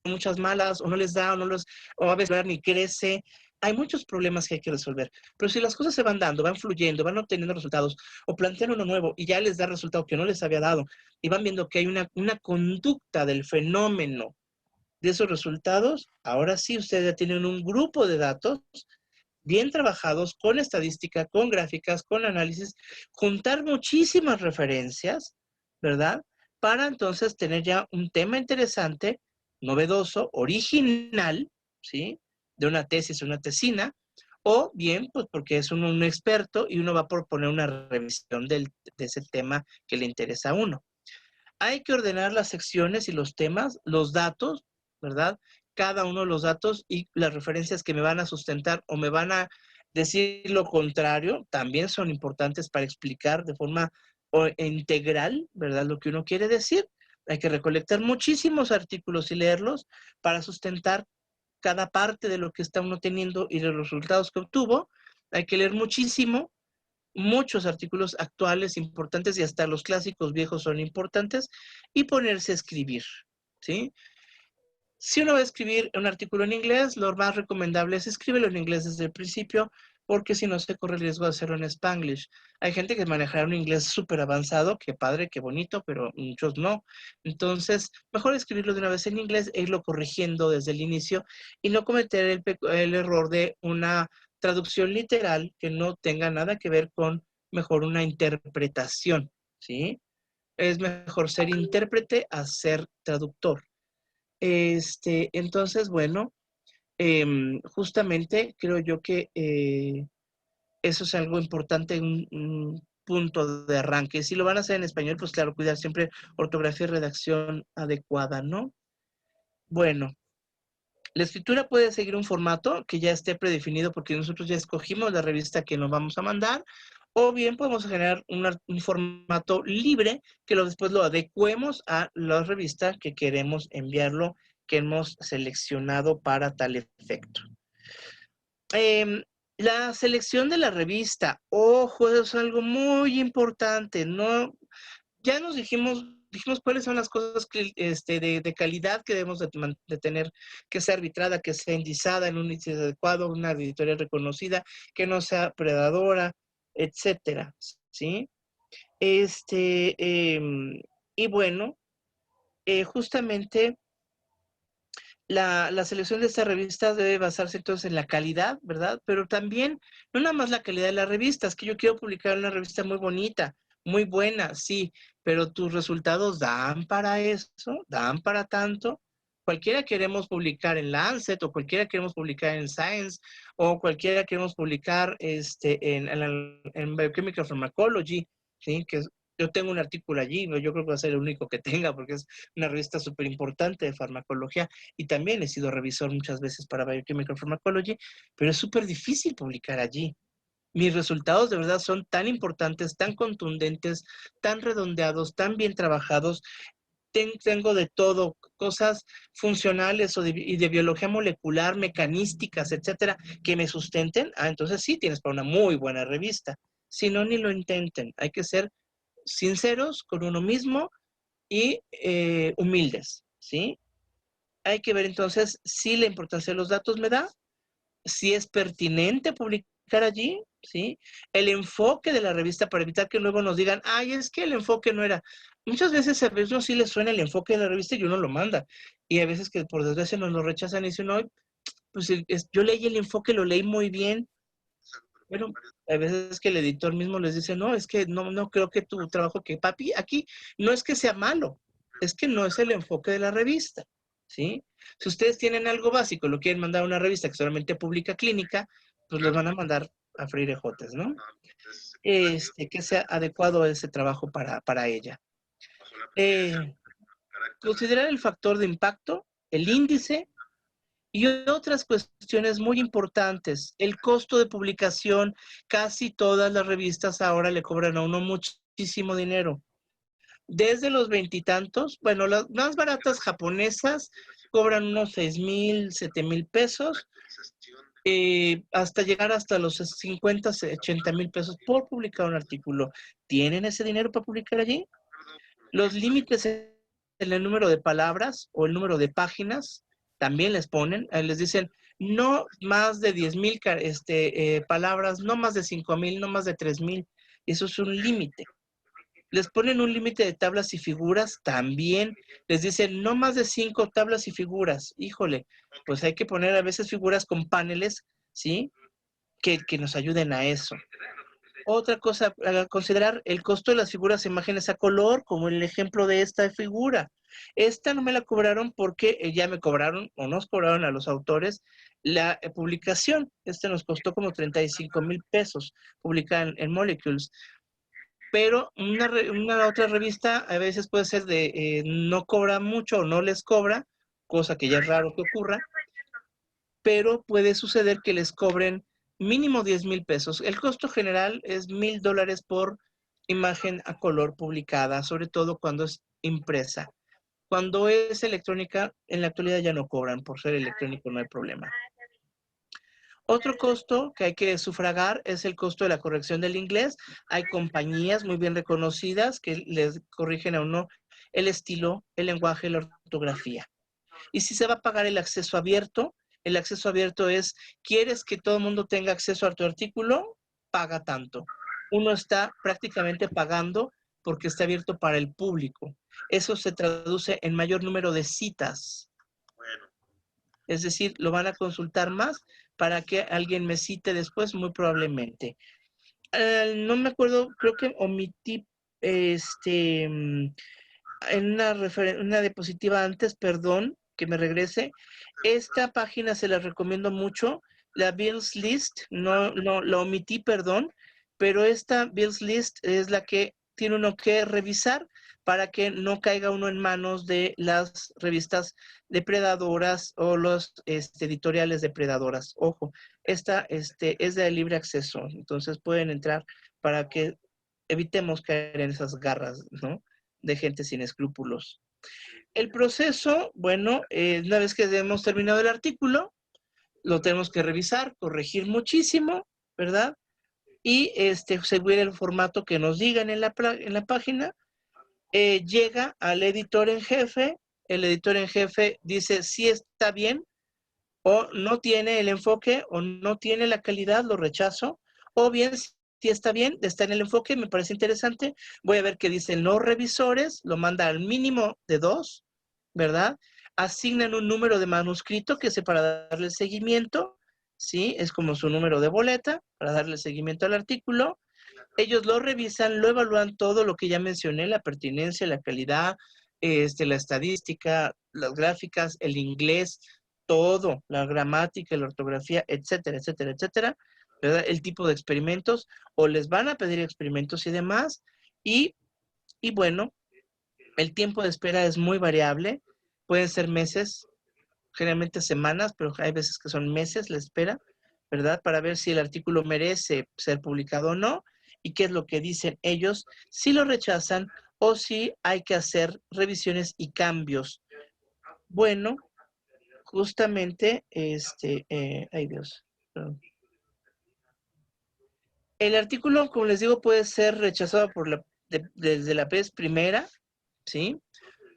muchas malas, o no les da, o a veces ni crece. Hay muchos problemas que hay que resolver. Pero si las cosas se van dando, van fluyendo, van obteniendo resultados, o plantean uno nuevo y ya les da resultado que no les había dado, y van viendo que hay una conducta del fenómeno de esos resultados, ahora sí ustedes ya tienen un grupo de datos bien trabajados, con estadística, con gráficas, con análisis, juntar muchísimas referencias, ¿verdad? para entonces tener ya un tema interesante, novedoso, original, ¿sí? De una tesis, una tesina, o bien, pues porque es uno un experto y uno va a proponer una revisión de ese tema que le interesa a uno. Hay que ordenar las secciones y los temas, los datos, ¿verdad? Cada uno de los datos y las referencias que me van a sustentar o me van a decir lo contrario, también son importantes para explicar de forma integral, ¿verdad? Lo que uno quiere decir. Hay que recolectar muchísimos artículos y leerlos para sustentar cada parte de lo que está uno teniendo y de los resultados que obtuvo. Hay que leer muchísimo, muchos artículos actuales importantes y hasta los clásicos viejos son importantes y ponerse a escribir, ¿sí? Si uno va a escribir un artículo en inglés, lo más recomendable es escríbelo en inglés desde el principio, porque si no se corre el riesgo de hacerlo en Spanglish. Hay gente que manejará un inglés súper avanzado, qué padre, qué bonito, pero muchos no. Entonces, mejor escribirlo de una vez en inglés e irlo corrigiendo desde el inicio y no cometer el error de una traducción literal que no tenga nada que ver con mejor una interpretación, ¿sí? Es mejor ser intérprete a ser traductor. Entonces, bueno, justamente creo yo que eso es algo importante, un punto de arranque. Si lo van a hacer en español, pues claro, cuidar siempre ortografía y redacción adecuada, ¿no? Bueno, la escritura puede seguir un formato que ya esté predefinido porque nosotros ya escogimos la revista que nos vamos a mandar, o bien podemos generar un formato libre que después lo adecuemos a la revista que queremos enviarlo, que hemos seleccionado para tal efecto. La selección de la revista, ojo, eso es algo muy importante, ¿no? Ya nos dijimos cuáles son las cosas de calidad que debemos de tener, que sea arbitrada, que sea indizada en un índice adecuado, una editorial reconocida, que no sea predadora, etcétera, ¿sí? Y bueno, justamente la selección de esta revista debe basarse entonces en la calidad, ¿verdad? Pero también, no nada más la calidad de la revista, es que yo quiero publicar una revista muy bonita, muy buena, sí, pero tus resultados dan para eso, dan para tanto. Cualquiera queremos publicar en Lancet, o cualquiera queremos publicar en Science, o cualquiera queremos publicar en Biochemical Pharmacology, ¿sí? Yo tengo un artículo allí, ¿no? Yo creo que va a ser el único que tenga, porque es una revista súper importante de farmacología, y también he sido revisor muchas veces para Biochemical Pharmacology, pero es súper difícil publicar allí. Mis resultados de verdad son tan importantes, tan contundentes, tan redondeados, tan bien trabajados. Tengo de todo, cosas funcionales y de biología molecular, mecanísticas, etcétera, que me sustenten. Entonces sí tienes para una muy buena revista. Si no, ni lo intenten. Hay que ser sinceros con uno mismo y humildes, ¿sí? Hay que ver entonces si la importancia de los datos me da, si es pertinente publicar allí, ¿sí? El enfoque de la revista para evitar que luego nos digan, ay, es que el enfoque no era. Muchas veces a veces sí les suena el enfoque de la revista y uno lo manda. Y a veces que por desgracia nos lo rechazan y dicen, no, pues yo leí el enfoque, lo leí muy bien. Pero a veces que el editor mismo les dice, no, es que no creo que tu trabajo, que papi, aquí no es que sea malo, es que no es el enfoque de la revista, ¿sí? Si ustedes tienen algo básico, lo quieren mandar a una revista que solamente publica clínica, pues los van a mandar a freír ejotes, ¿no? Que sea adecuado ese trabajo para ella. Considerar el factor de impacto, el índice, y otras cuestiones muy importantes. El costo de publicación, casi todas las revistas ahora le cobran a uno muchísimo dinero. Desde los veintitantos, bueno, las más baratas japonesas cobran unos 6,000, 7,000 pesos, hasta llegar hasta los 50, 80,000 pesos por publicar un artículo. ¿Tienen ese dinero para publicar allí? Los límites en el número de palabras o el número de páginas también les ponen, les dicen no más de 10,000 palabras, no más de 5,000, no más de 3,000. Eso es un límite. Les ponen un límite de tablas y figuras también. Les dicen no más de 5 tablas y figuras. Híjole, pues hay que poner a veces figuras con paneles, ¿sí? Que nos ayuden a eso. Otra cosa a considerar, el costo de las figuras e imágenes a color, como el ejemplo de esta figura. Esta no me la cobraron porque ya me cobraron o nos cobraron a los autores la publicación. Este nos costó como 35,000 pesos publicar en Molecules. Pero una otra revista a veces puede ser de no cobra mucho o no les cobra, cosa que ya es raro que ocurra, pero puede suceder que les cobren mínimo 10,000 pesos. El costo general es $1,000 por imagen a color publicada, sobre todo cuando es impresa. Cuando es electrónica, en la actualidad ya no cobran, por ser electrónico no hay problema. Otro costo que hay que sufragar es el costo de la corrección del inglés. Hay compañías muy bien reconocidas que les corrigen a uno el estilo, el lenguaje, la ortografía. Y si se va a pagar el acceso abierto es, ¿quieres que todo el mundo tenga acceso a tu artículo? Paga tanto. Uno está prácticamente pagando porque está abierto para el público. Eso se traduce en mayor número de citas. Es decir, lo van a consultar más para que alguien me cite después, muy probablemente. No me acuerdo, creo que omití en una diapositiva antes, perdón, que me regrese. Esta página se la recomiendo mucho, la Bills List, no, la omití, perdón, pero esta Bills List es la que tiene uno que revisar para que no caiga uno en manos de las revistas depredadoras o los editoriales depredadoras. Ojo, esta es de libre acceso, entonces pueden entrar para que evitemos caer en esas garras, ¿no?, de gente sin escrúpulos. El proceso, bueno, una vez que hemos terminado el artículo, lo tenemos que revisar, corregir muchísimo, ¿verdad? Y seguir el formato que nos digan en la página. Llega al editor en jefe, el editor en jefe dice si está bien o no tiene el enfoque o no tiene la calidad, lo rechazo, o bien si está bien, está en el enfoque, me parece interesante, voy a ver qué dicen los revisores, lo manda al mínimo de 2, ¿verdad? Asignan un número de manuscrito que es para darle seguimiento, ¿sí? Es como su número de boleta para darle seguimiento al artículo. Ellos lo revisan, lo evalúan todo lo que ya mencioné, la pertinencia, la calidad, la estadística, las gráficas, el inglés, todo, la gramática, la ortografía, etcétera, etcétera, etcétera, ¿verdad? El tipo de experimentos, o les van a pedir experimentos y demás, y bueno, el tiempo de espera es muy variable, pueden ser meses, generalmente semanas, pero hay veces que son meses la espera, ¿verdad? Para ver si el artículo merece ser publicado o no, y qué es lo que dicen ellos, si lo rechazan o si hay que hacer revisiones y cambios. Bueno, justamente, ay Dios, perdón. El artículo, como les digo, puede ser rechazado desde la vez primera, ¿sí?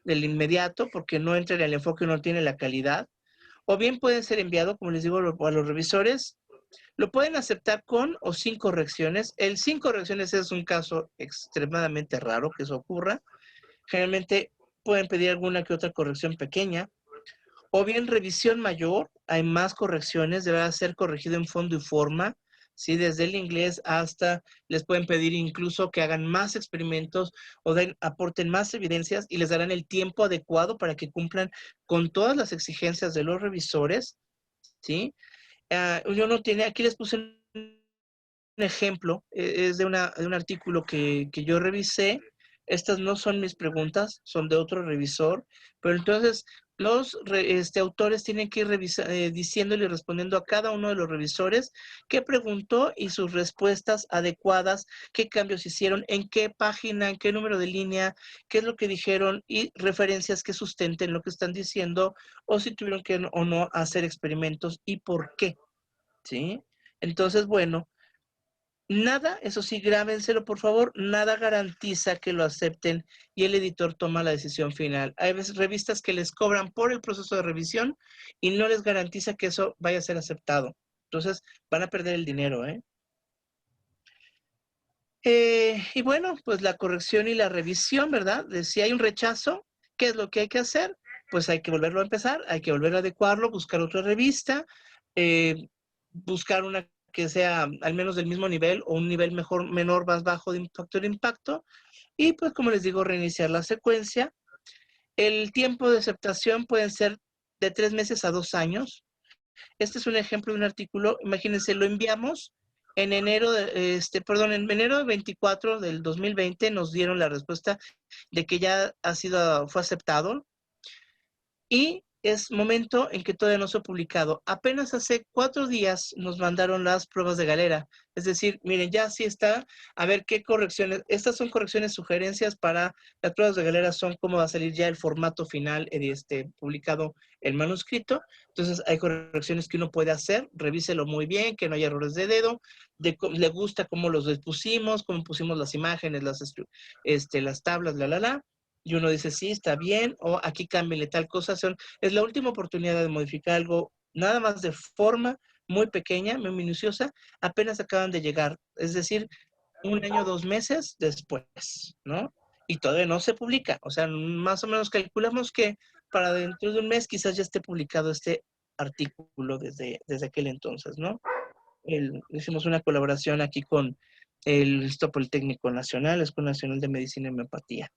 Del inmediato, porque no entra en el enfoque, no tiene la calidad. O bien puede ser enviado, como les digo, a los revisores. Lo pueden aceptar con o sin correcciones. El sin correcciones es un caso extremadamente raro que eso ocurra. Generalmente pueden pedir alguna que otra corrección pequeña. O bien revisión mayor, hay más correcciones, deberá ser corregido en fondo y forma, ¿sí? Desde el inglés hasta, les pueden pedir incluso que hagan más experimentos o aporten más evidencias y les darán el tiempo adecuado para que cumplan con todas las exigencias de los revisores, ¿sí? Yo no tiene, aquí les puse un ejemplo, es de un artículo que yo revisé. Estas no son mis preguntas, son de otro revisor, pero entonces los autores tienen que ir diciéndole y respondiendo a cada uno de los revisores qué preguntó y sus respuestas adecuadas, qué cambios hicieron, en qué página, en qué número de línea, qué es lo que dijeron y referencias que sustenten lo que están diciendo o si tuvieron que o no hacer experimentos y por qué, ¿sí? Entonces, bueno, nada, eso sí, grábenselo por favor, nada garantiza que lo acepten y el editor toma la decisión final. Hay veces revistas que les cobran por el proceso de revisión y no les garantiza que eso vaya a ser aceptado. Entonces van a perder el dinero, ¿eh? Y bueno, pues la corrección y la revisión, ¿verdad? Si hay un rechazo, ¿qué es lo que hay que hacer? Pues hay que volverlo a empezar, hay que volver a adecuarlo, buscar otra revista, buscar una que sea al menos del mismo nivel o un nivel mejor, menor, más bajo de factor de impacto. Y pues como les digo, reiniciar la secuencia. El tiempo de aceptación pueden ser de 3 meses a 2 años. Este es un ejemplo de un artículo. Imagínense, lo enviamos en enero, en enero 24 del 2020 nos dieron la respuesta de que ya fue aceptado. Y es momento en que todavía no se ha publicado. Apenas hace 4 días nos mandaron las pruebas de Galera. Es decir, miren, ya sí está. A ver qué correcciones. Estas son correcciones, sugerencias para las pruebas de Galera. Son cómo va a salir ya el formato final publicado el manuscrito. Entonces hay correcciones que uno puede hacer. Revíselo muy bien, que no haya errores de dedo. Le gusta cómo los pusimos, cómo pusimos las imágenes, las tablas, y uno dice, sí, está bien, o aquí cámbiale tal cosa. Es la última oportunidad de modificar algo, nada más de forma muy pequeña, muy minuciosa, apenas acaban de llegar. Es decir, 1 año, 2 meses después, ¿no? Y todavía no se publica. O sea, más o menos calculamos que para dentro de un mes quizás ya esté publicado este artículo desde aquel entonces, ¿no? Hicimos una colaboración aquí con el Instituto Politécnico Nacional, Escuela Nacional de Medicina y Homeopatía.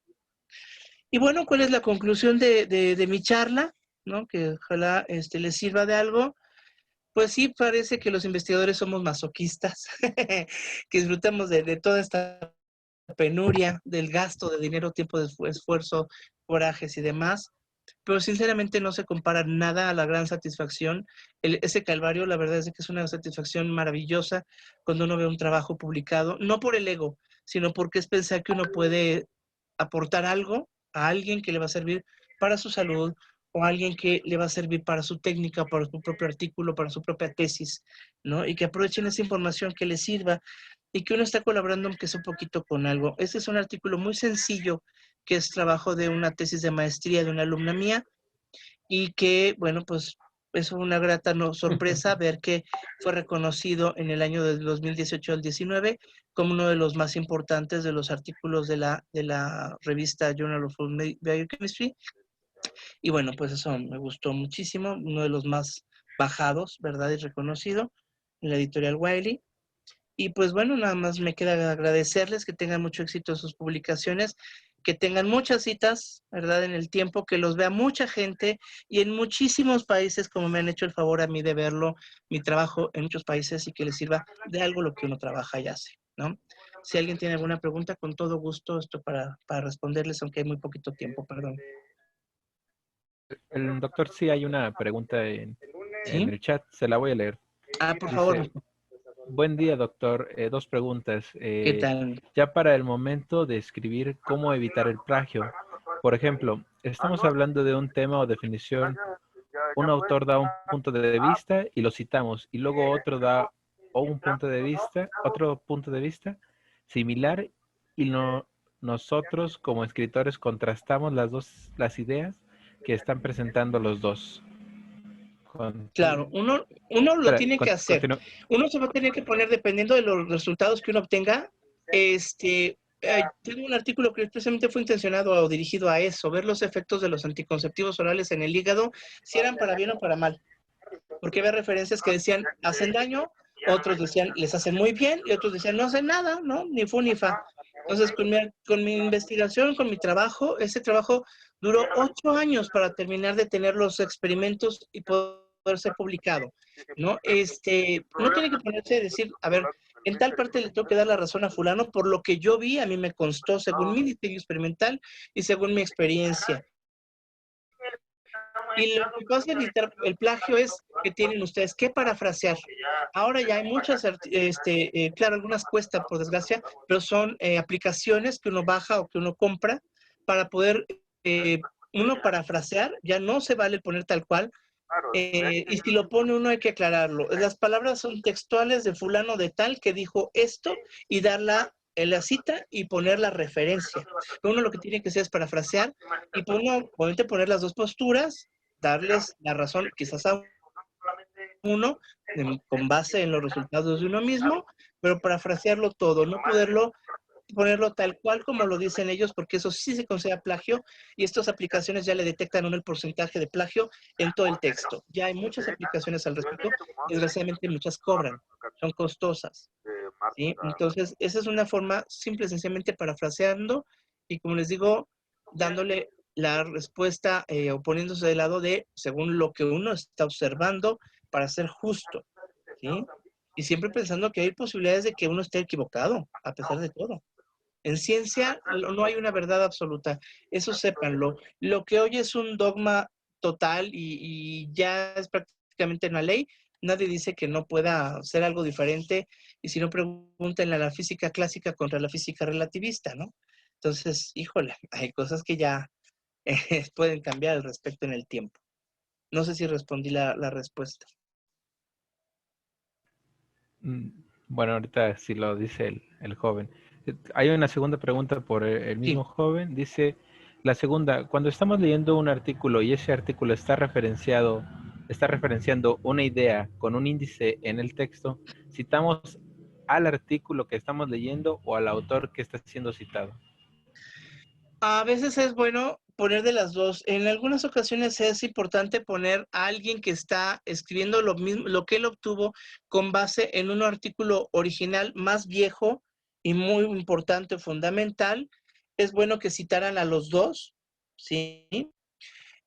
Y bueno, ¿cuál es la conclusión de mi charla? ¿No? Que ojalá les sirva de algo. Pues sí, parece que los investigadores somos masoquistas, que disfrutamos de toda esta penuria, del gasto de dinero, tiempo, de esfuerzo, corajes y demás. Pero sinceramente no se compara nada a la gran satisfacción. Ese calvario, la verdad es que es una satisfacción maravillosa cuando uno ve un trabajo publicado, no por el ego, sino porque es pensar que uno puede aportar algo a alguien que le va a servir para su salud o a alguien que le va a servir para su técnica, para su propio artículo, para su propia tesis, ¿no? Y que aprovechen esa información que les sirva y que uno está colaborando aunque sea un poquito con algo. Este es un artículo muy sencillo que es trabajo de una tesis de maestría de una alumna mía y que, bueno, pues es una grata sorpresa ver que fue reconocido en el año del 2018 al 19 como uno de los más importantes de los artículos de la revista Journal of Biochemistry. Y bueno, pues eso me gustó muchísimo, uno de los más bajados, ¿verdad? Y reconocido en la editorial Wiley. Y pues bueno, nada más me queda agradecerles que tengan mucho éxito en sus publicaciones, que tengan muchas citas, ¿verdad? En el tiempo, que los vea mucha gente y en muchísimos países, como me han hecho el favor a mí de verlo, mi trabajo en muchos países y que les sirva de algo lo que uno trabaja y hace, ¿no? Si alguien tiene alguna pregunta, con todo gusto, esto para responderles, aunque hay muy poquito tiempo, perdón. El doctor, sí hay una pregunta en el chat, se la voy a leer. Por Dice, favor. Buen día, doctor. 2 preguntas. ¿Qué tal? Ya para el momento de escribir, ¿cómo evitar el plagio? Por ejemplo, estamos hablando de un tema o definición, un autor da un punto de vista y lo citamos, y luego otro da otro punto de vista similar, y nosotros como escritores contrastamos las ideas que están presentando los dos. Claro, uno lo tiene que hacer. Uno se va a tener que poner, dependiendo de los resultados que uno obtenga. Tengo un artículo que precisamente fue intencionado o dirigido a eso, ver los efectos de los anticonceptivos orales en el hígado, si eran para bien o para mal. Porque había referencias que decían, hacen daño, otros decían, les hacen muy bien, y otros decían, no hacen nada, ¿no? Ni fu ni fa. Entonces, con mi investigación, con mi trabajo, ese trabajo duró 8 años para terminar de tener los experimentos y poder ser publicado, ¿no? No tiene que ponerse a decir, a ver, en tal parte le tengo que dar la razón a fulano, por lo que yo vi, a mí me constó, según mi diseño experimental y según mi experiencia. Y lo que pasa evitar el plagio es que tienen ustedes que parafrasear. Ahora ya hay muchas, claro, algunas cuestan por desgracia, pero son aplicaciones que uno baja o que uno compra para poder uno parafrasear. Ya no se vale poner tal cual. Y si lo pone uno hay que aclararlo. Las palabras son textuales de fulano de tal que dijo esto y darla en la cita y poner la referencia. Uno lo que tiene que hacer es parafrasear y obviamente poner las dos posturas, darles la razón quizás a uno con base en los resultados de uno mismo, pero parafrasearlo todo, no ponerlo tal cual como lo dicen ellos, porque eso sí se considera plagio y estas aplicaciones ya le detectan el porcentaje de plagio en todo el texto. Ya hay muchas aplicaciones al respecto, desgraciadamente muchas cobran, son costosas, ¿sí? Entonces, esa es una forma simple, sencillamente parafraseando y, como les digo, dándole la respuesta o poniéndose de lado de según lo que uno está observando para ser justo, ¿sí? Y siempre pensando que hay posibilidades de que uno esté equivocado, a pesar de todo. En ciencia no hay una verdad absoluta, eso sépanlo. Lo que hoy es un dogma total y ya es prácticamente una ley, nadie dice que no pueda ser algo diferente, y si no, pregúntenle a la física clásica contra la física relativista, ¿no? Entonces, híjole, hay cosas que ya pueden cambiar al respecto en el tiempo. No sé si respondí la respuesta. Mm, Bueno, ahorita sí lo dice el joven. Hay una segunda pregunta por el Sí. mismo joven. Dice, la segunda, cuando estamos leyendo un artículo y ese artículo está referenciando una idea con un índice en el texto, ¿citamos al artículo que estamos leyendo o al autor que está siendo citado? A veces es bueno poner de las dos. En algunas ocasiones es importante poner a alguien que está escribiendo lo mismo, lo que él obtuvo con base en un artículo original más viejo y muy importante, fundamental. Es bueno que citaran a los dos, ¿sí?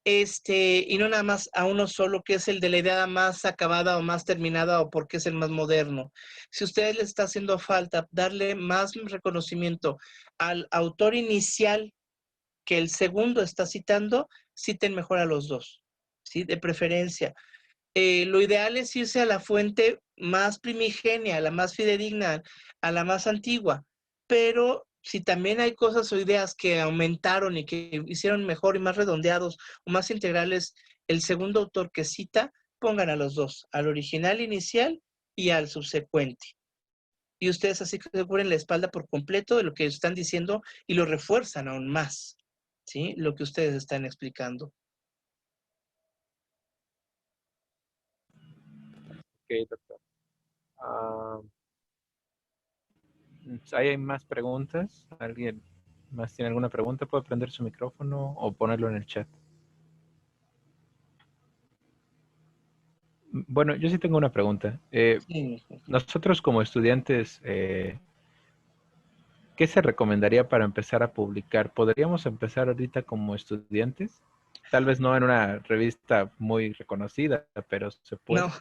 Y no nada más a uno solo, que es el de la idea más acabada o más terminada o porque es el más moderno. Si a ustedes les está haciendo falta darle más reconocimiento al autor inicial que el segundo está citando, citen mejor a los dos, ¿sí? De preferencia. Lo ideal es irse a la fuente más primigenia, a la más fidedigna, a la más antigua, pero si también hay cosas o ideas que aumentaron y que hicieron mejor y más redondeados o más integrales el segundo autor que cita, pongan a los dos, al original inicial y al subsecuente. Y ustedes así que se cubren la espalda por completo de lo que están diciendo y lo refuerzan aún más, ¿sí? Lo que ustedes están explicando. Ok, doctor. Ah, ¿hay más preguntas? ¿Alguien más tiene alguna pregunta? ¿Puede prender su micrófono o ponerlo en el chat? Bueno, yo sí tengo una pregunta. Sí. Nosotros como estudiantes, ¿qué se recomendaría para empezar a publicar? ¿Podríamos empezar ahorita como estudiantes? Tal vez no en una revista muy reconocida, pero se puede. No,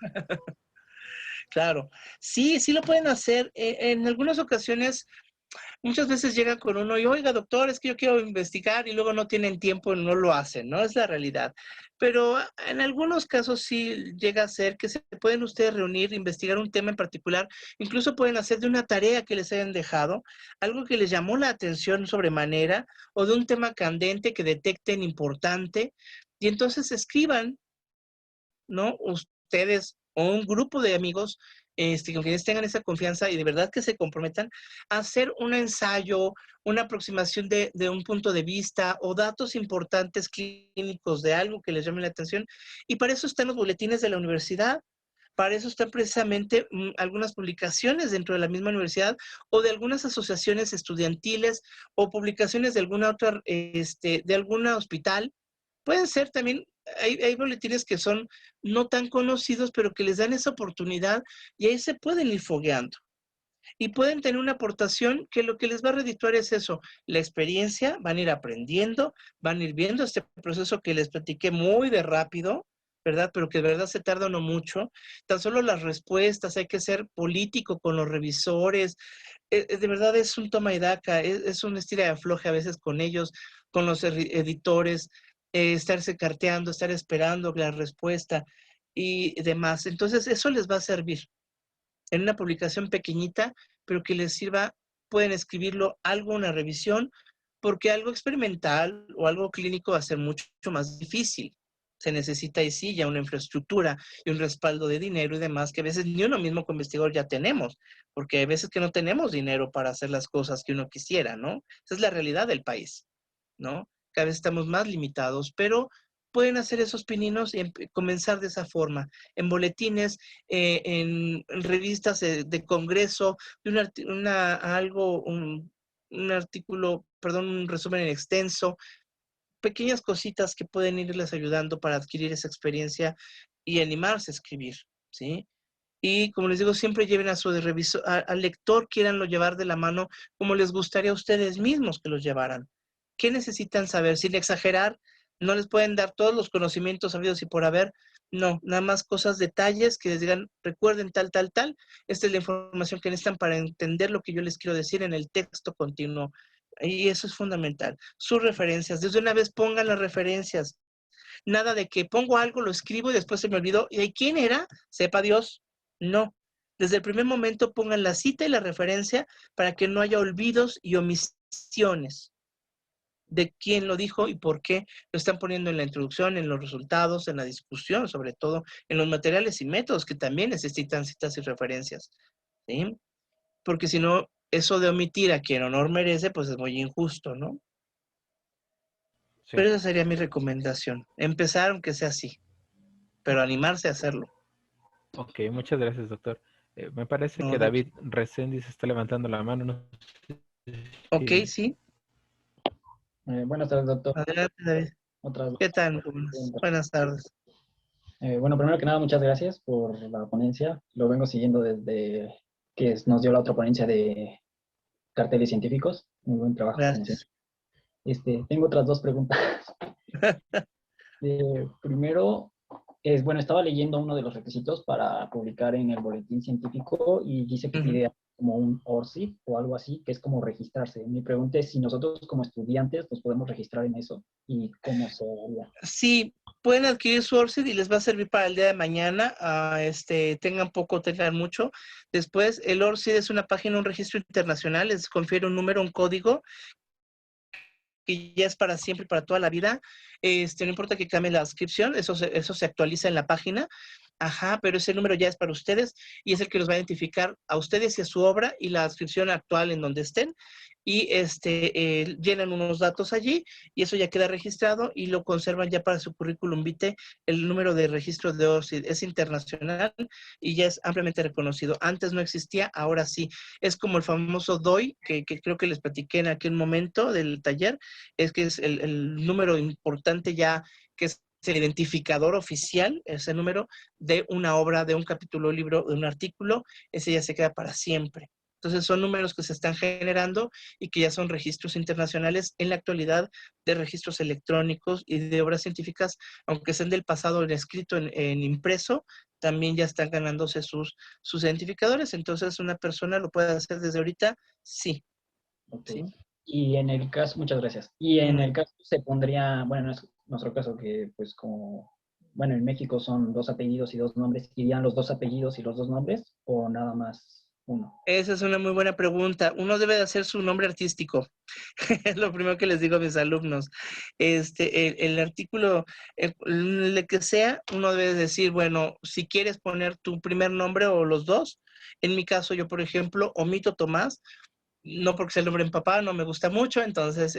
claro. Sí, sí lo pueden hacer. En algunas ocasiones, muchas veces llegan con uno y, oiga, doctor, es que yo quiero investigar y luego no tienen tiempo y no lo hacen, ¿no? Es la realidad. Pero en algunos casos sí llega a ser que se pueden ustedes reunir, investigar un tema en particular, incluso pueden hacer de una tarea que les hayan dejado, algo que les llamó la atención sobremanera o de un tema candente que detecten importante y entonces escriban, ¿no? Ustedes o un grupo de amigos con quienes tengan esa confianza y de verdad que se comprometan a hacer un ensayo, una aproximación de un punto de vista o datos importantes clínicos de algo que les llame la atención. Y para eso están los boletines de la universidad, para eso están precisamente algunas publicaciones dentro de la misma universidad o de algunas asociaciones estudiantiles o publicaciones de alguna otra, de algún hospital. Pueden ser también, hay boletines que son no tan conocidos, pero que les dan esa oportunidad y ahí se pueden ir fogueando. Y pueden tener una aportación que lo que les va a redituar es eso, la experiencia, van a ir aprendiendo, van a ir viendo este proceso que les platiqué muy de rápido, ¿verdad? Pero que de verdad se tarda no mucho. Tan solo las respuestas, hay que ser político con los revisores. De verdad es un toma y daca, es un estira y afloje a veces con ellos, con los editores, estarse carteando, estar esperando la respuesta y demás. Entonces, eso les va a servir en una publicación pequeñita, pero que les sirva, pueden escribirlo algo, una revisión, porque algo experimental o algo clínico va a ser mucho más difícil. Se necesita ahí sí ya una infraestructura y un respaldo de dinero y demás, que a veces ni uno mismo como investigador ya tenemos, porque hay veces que no tenemos dinero para hacer las cosas que uno quisiera, ¿no? Esa es la realidad del país, ¿no? Cada vez estamos más limitados, pero pueden hacer esos pininos y comenzar de esa forma, en boletines, en revistas de congreso, de un artículo, perdón, un resumen en extenso, pequeñas cositas que pueden irles ayudando para adquirir esa experiencia y animarse a escribir, ¿sí? Y como les digo, siempre lleven a su revisor, al lector, quieranlo llevar de la mano como les gustaría a ustedes mismos que los llevaran. ¿Qué necesitan saber? Sin exagerar, no les pueden dar todos los conocimientos habidos y por haber. No, nada más cosas, detalles que les digan, recuerden tal, tal, tal. Esta es la información que necesitan para entender lo que yo les quiero decir en el texto continuo. Y eso es fundamental. Sus referencias, desde una vez pongan las referencias. Nada de que pongo algo, lo escribo y después se me olvidó. ¿Y quién era? Sepa Dios. No. Desde el primer momento pongan la cita y la referencia para que no haya olvidos y omisiones de quién lo dijo y por qué lo están poniendo en la introducción, en los resultados, en la discusión, sobre todo en los materiales y métodos que también necesitan citas y referencias, ¿sí? Porque si no, eso de omitir a quien honor merece, pues es muy injusto, ¿no? Sí. Pero esa sería mi recomendación. Empezar aunque sea así, pero animarse a hacerlo. Ok, muchas gracias, doctor. Me parece No, que de David Reséndiz está levantando la mano. No sé ok, si- sí. Buenas tardes, doctor. Adelante, David. Otras ¿Qué tal? preguntas. Buenas tardes. Bueno, primero que nada, muchas gracias por la ponencia. Lo vengo siguiendo desde que nos dio la otra ponencia de carteles científicos. Muy buen trabajo, como siempre. Gracias. Tengo otras dos preguntas. Primero, bueno, estaba leyendo uno de los requisitos para publicar en el boletín científico y dice que pide como un ORCID o algo así, que es como registrarse. Mi pregunta es si nosotros como estudiantes nos podemos registrar en eso y cómo se haría. Sí, pueden adquirir su ORCID y les va a servir para el día de mañana. Tengan poco, tengan mucho. Después, el ORCID es una página, un registro internacional, les confiere un número, un código que ya es para siempre, para toda la vida. No importa que cambie la inscripción, eso se actualiza en la página. Ajá, pero ese número ya es para ustedes y es el que los va a identificar a ustedes y a su obra y la inscripción actual en donde estén. Y llenan unos datos allí y eso ya queda registrado y lo conservan ya para su currículum vitae. El número de registro de ORCID es internacional y ya es ampliamente reconocido. Antes no existía, ahora sí. Es como el famoso DOI, que creo que les platiqué en aquel momento del taller, es que es el número importante ya, que es el identificador oficial, ese número de una obra, de un capítulo, libro, de un artículo, ese ya se queda para siempre. Entonces son números que se están generando y que ya son registros internacionales en la actualidad de registros electrónicos y de obras científicas, aunque sean del pasado en escrito, en impreso, también ya están ganándose sus identificadores. Entonces una persona lo puede hacer desde ahorita, sí. Okay. ¿Sí? Y en el caso, muchas gracias. Y en el caso se pondría, bueno, no es nuestro caso que pues como, bueno, en México son 2 apellidos y 2 nombres, ¿irían los 2 apellidos y los 2 nombres o nada más uno? Esa es una muy buena pregunta. Uno debe de hacer su nombre artístico. Es lo primero que les digo a mis alumnos. El artículo, el que sea, uno debe decir, bueno, si quieres poner tu primer nombre o los dos. En mi caso, yo, por ejemplo, omito Tomás, no porque sea el nombre de mi papá, no me gusta mucho, entonces,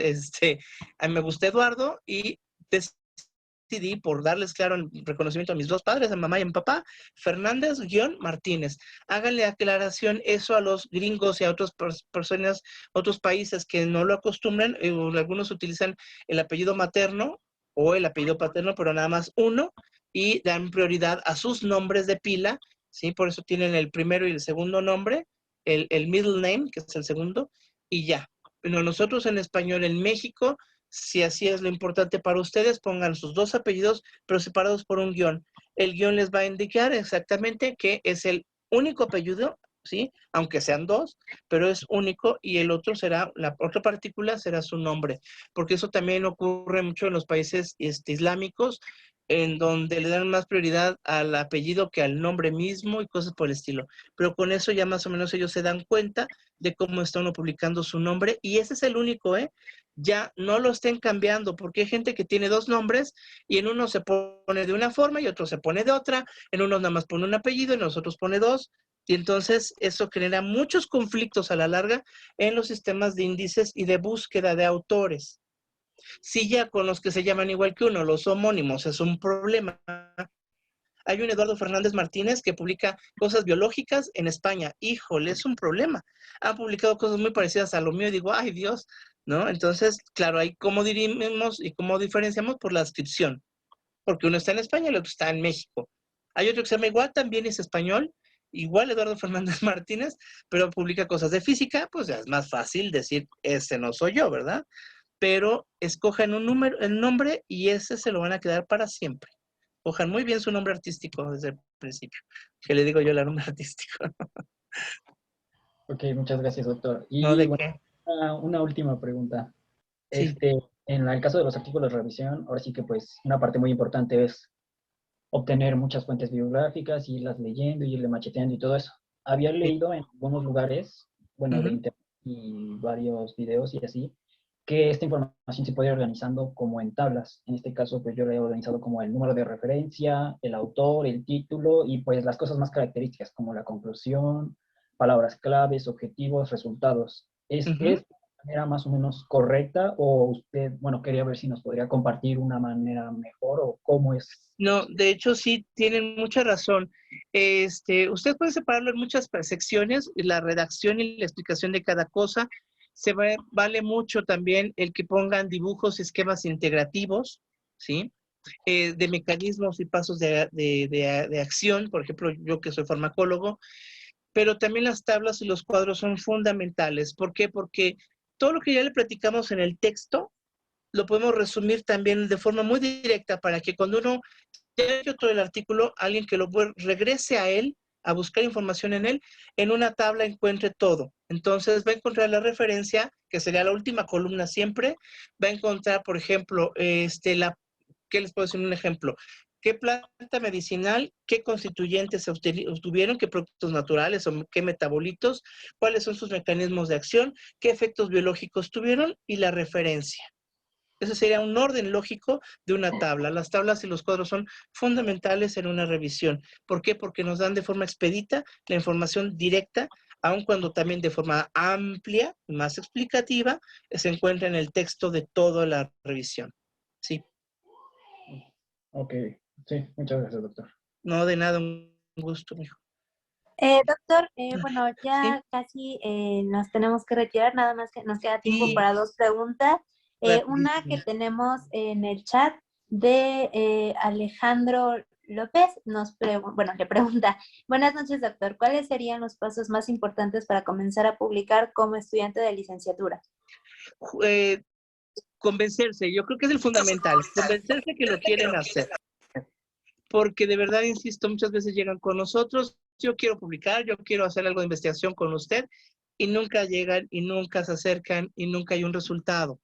a mí me gusta Eduardo y decidí, por darles claro el reconocimiento a mis dos padres, a mamá y a mi papá, Fernández-Martínez. Háganle aclaración eso a los gringos y a otras personas, otros países que no lo acostumbran, algunos utilizan el apellido materno o el apellido paterno, pero nada más uno, y dan prioridad a sus nombres de pila, ¿sí? Por eso tienen el primero y el segundo nombre, el middle name, que es el segundo, y ya. Pero nosotros en español en México, si así es lo importante para ustedes, pongan sus dos apellidos, pero separados por un guión. El guión les va a indicar exactamente que es el único apellido, ¿sí? Aunque sean dos, pero es único y el otro será, la otra partícula será su nombre, porque eso también ocurre mucho en los países islámicos, en donde le dan más prioridad al apellido que al nombre mismo y cosas por el estilo. Pero con eso ya más o menos ellos se dan cuenta de cómo está uno publicando su nombre y ese es el único, ya no lo estén cambiando, porque hay gente que tiene dos nombres y en uno se pone de una forma y otro se pone de otra, en uno nada más pone un apellido y en los otros pone dos, y entonces eso genera muchos conflictos a la larga en los sistemas de índices y de búsqueda de autores. Si ya con los que se llaman igual que uno, los homónimos, es un problema. Hay un Eduardo Fernández Martínez que publica cosas biológicas en España. Híjole, es un problema. Han publicado cosas muy parecidas a lo mío y digo, ay Dios, ¿no? Entonces, claro, ahí cómo dirimimos y cómo diferenciamos por la adscripción. Porque uno está en España y el otro está en México. Hay otro que se llama igual, también es español, igual Eduardo Fernández Martínez, pero publica cosas de física, pues ya es más fácil decir, ese no soy yo, ¿verdad? Pero escojan un número, el nombre, y ese se lo van a quedar para siempre. Escojan muy bien su nombre artístico desde el principio, que le digo yo el nombre artístico. Ok, muchas gracias, doctor. ¿No Y de bueno, qué? una última pregunta. Sí. En el caso de los artículos de revisión, ahora sí que pues una parte muy importante es obtener muchas fuentes bibliográficas, irlas leyendo, irle macheteando y todo eso. Había Sí. leído en algunos lugares, bueno, de internet y varios videos y así, que esta información se puede ir organizando como en tablas. En este caso, pues yo lo he organizado como el número de referencia, el autor, el título y pues las cosas más características como la conclusión, palabras claves, objetivos, resultados. ¿Es de manera más o menos correcta o usted, bueno, quería ver si nos podría compartir una manera mejor o cómo es? No, de hecho sí tienen mucha razón. Usted puede separarlo en muchas secciones, la redacción y la explicación de cada cosa. Vale mucho también el que pongan dibujos, esquemas integrativos, ¿sí? De mecanismos y pasos de acción, por ejemplo, yo que soy farmacólogo, pero también las tablas y los cuadros son fundamentales. ¿Por qué? Porque todo lo que ya le platicamos en el texto, lo podemos resumir también de forma muy directa para que cuando uno ya leyó todo el artículo, alguien que regrese a él, a buscar información en él, en una tabla encuentre todo. Entonces va a encontrar la referencia, que sería la última columna siempre, va a encontrar, por ejemplo, ¿qué les puedo decir un ejemplo? ¿Qué planta medicinal, qué constituyentes se obtuvieron, qué productos naturales o qué metabolitos, cuáles son sus mecanismos de acción, qué efectos biológicos tuvieron y la referencia? Ese sería un orden lógico de una tabla. Las tablas y los cuadros son fundamentales en una revisión. ¿Por qué? Porque nos dan de forma expedita la información directa, aun cuando también de forma amplia, más explicativa, se encuentra en el texto de toda la revisión. Sí. Ok, sí, muchas gracias, doctor. No, de nada, un gusto, mijo. Doctor, bueno, Sí, ya casi nos tenemos que retirar, nada más que nos queda tiempo sí, para dos preguntas. Una que rapidísimo. tenemos en el chat de Alejandro López, le pregunta, buenas noches, doctor, ¿cuáles serían los pasos más importantes para comenzar a publicar como estudiante de licenciatura? Convencerse, yo creo que es el fundamental, convencerse que lo quieren hacer. Porque de verdad, insisto, muchas veces llegan con nosotros, yo quiero publicar, yo quiero hacer algo de investigación con usted, y nunca llegan, y nunca se acercan, y nunca hay un resultado.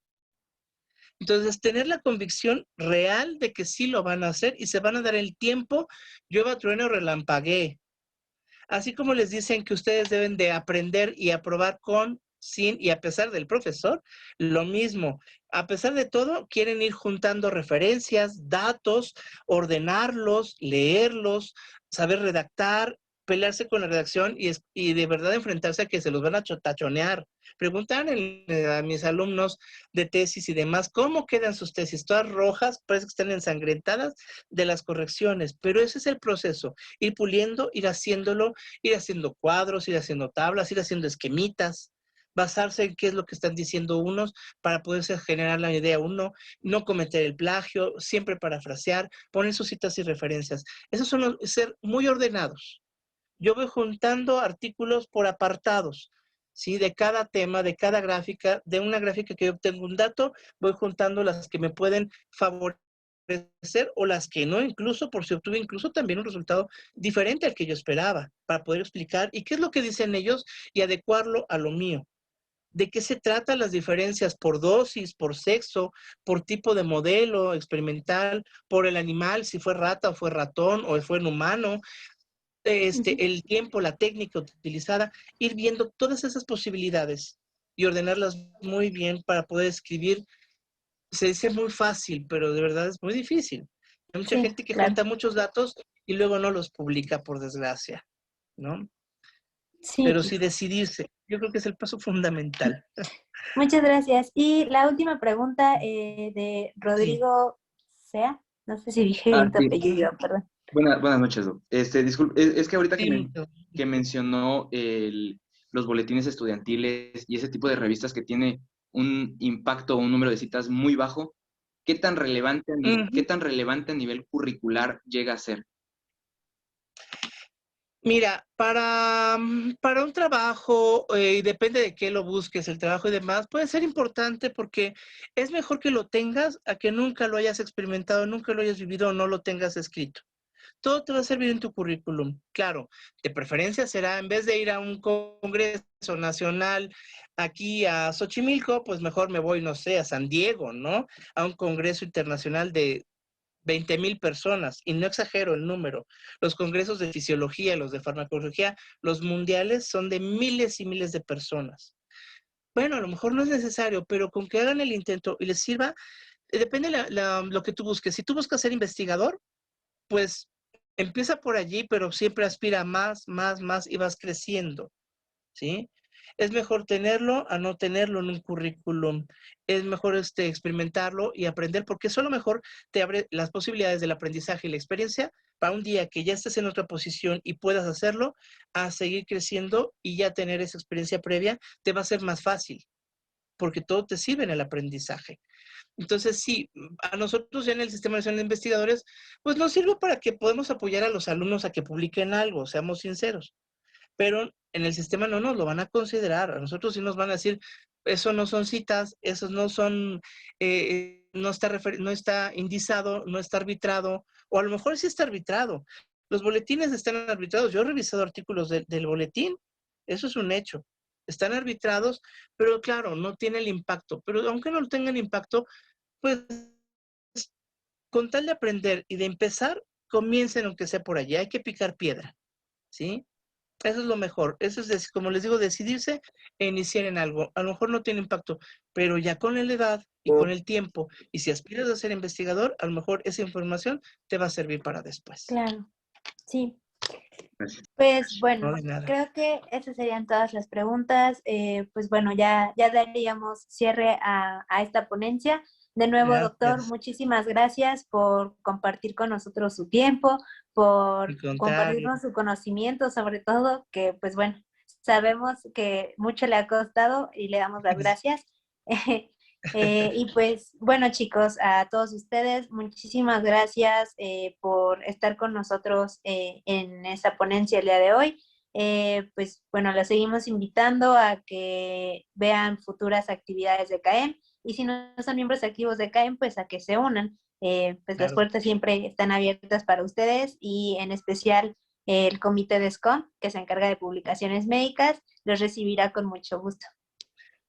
Entonces, tener la convicción real de que sí lo van a hacer, y se van a dar el tiempo, llueva, trueno, relampaguee. Así como les dicen que ustedes deben de aprender y aprobar con, sin y a pesar del profesor, lo mismo. A pesar de todo, quieren ir juntando referencias, datos, ordenarlos, leerlos, saber redactar, pelearse con la redacción y de verdad enfrentarse a que se los van a tachonear. Preguntan a mis alumnos de tesis y demás, ¿cómo quedan sus tesis? Todas rojas, parece que están ensangrentadas de las correcciones, pero ese es el proceso, ir puliendo, ir haciéndolo, ir haciendo cuadros, ir haciendo tablas, ir haciendo esquemitas, basarse en qué es lo que están diciendo unos para poderse generar la idea uno, no cometer el plagio, siempre parafrasear, poner sus citas y referencias. Esos son ser muy ordenados. Yo voy juntando artículos por apartados, ¿sí? De cada tema, de cada gráfica, de una gráfica que yo obtengo un dato, voy juntando las que me pueden favorecer o las que no, incluso por si obtuve incluso también un resultado diferente al que yo esperaba, para poder explicar y qué es lo que dicen ellos y adecuarlo a lo mío. ¿De qué se tratan las diferencias por dosis, por sexo, por tipo de modelo experimental, por el animal, si fue rata o fue ratón o fue en humano? El tiempo, la técnica utilizada, ir viendo todas esas posibilidades y ordenarlas muy bien para poder escribir. Se dice muy fácil, pero de verdad es muy difícil. Hay mucha Sí, gente que claro. junta muchos datos y luego no los publica, por desgracia, ¿no? Sí, Pero sí decidirse, yo creo que es el paso fundamental. muchas gracias. Y la última pregunta de Sí. Rodrigo Sea, no sé si dije bien tu Sí. apellido, perdón. Buenas noches, Doc. Disculpe, es que ahorita Sí, que mencionó los boletines estudiantiles y ese tipo de revistas que tiene un impacto o un número de citas muy bajo, ¿qué tan relevante qué tan relevante a nivel curricular llega a ser? Mira, para un trabajo, y depende de qué lo busques, el trabajo y demás, puede ser importante porque es mejor que lo tengas a que nunca lo hayas experimentado, nunca lo hayas vivido o no lo tengas escrito. Todo te va a servir en tu currículum. Claro, de preferencia será, en vez de ir a un congreso nacional aquí a Xochimilco, pues mejor me voy, no sé, a San Diego, ¿no? A un congreso internacional de 20,000 personas, y no exagero el número. Los congresos de fisiología, los de farmacología, los mundiales son de miles y miles de personas. Bueno, a lo mejor no es necesario, pero con que hagan el intento y les sirva, depende lo que tú busques. Si tú buscas ser investigador, pues empieza por allí, pero siempre aspira a más, más, más y vas creciendo, ¿sí? Es mejor tenerlo a no tenerlo en un currículum. Es mejor experimentarlo y aprender, porque eso a lo mejor te abre las posibilidades del aprendizaje y la experiencia para un día que ya estés en otra posición y puedas hacerlo, a seguir creciendo y ya tener esa experiencia previa, te va a ser más fácil, porque todo te sirve en el aprendizaje. Entonces, sí, a nosotros ya en el Sistema Nacional de Investigadores, pues nos sirve para que podamos apoyar a los alumnos a que publiquen algo, seamos sinceros. Pero en el sistema no nos lo van a considerar. A nosotros sí nos van a decir, eso no son citas, esos no son, no está indizado, no está arbitrado, o a lo mejor sí está arbitrado. Los boletines están arbitrados. Yo he revisado artículos del boletín, eso es un hecho. Están arbitrados, pero claro, no tiene el impacto. Pero aunque no tengan impacto, pues con tal de aprender y de empezar, comiencen aunque sea por allí. Hay que picar piedra, ¿sí? Eso es lo mejor. Eso es, como les digo, decidirse e iniciar en algo. A lo mejor no tiene impacto, pero ya con la edad y con el tiempo, y si aspiras a ser investigador, a lo mejor esa información te va a servir para después. Claro, sí. Gracias. Pues No bueno, de nada. creo que esas serían todas las preguntas. Pues bueno, ya daríamos cierre a esta ponencia. De nuevo, doctor, Gracias. muchísimas gracias por compartir con nosotros su tiempo, por Al contrario. compartirnos su conocimiento, sobre todo, que pues bueno, sabemos que mucho le ha costado y le damos las gracias. Y pues bueno, chicos, a todos ustedes, muchísimas gracias por estar con nosotros en esta ponencia el día de hoy. Pues bueno, los seguimos invitando a que vean futuras actividades de CAEM, y si no son miembros activos de CAEM, pues a que se unan. Pues las Claro. puertas siempre están abiertas para ustedes, y en especial el comité de SCOM, que se encarga de publicaciones médicas, los recibirá con mucho gusto.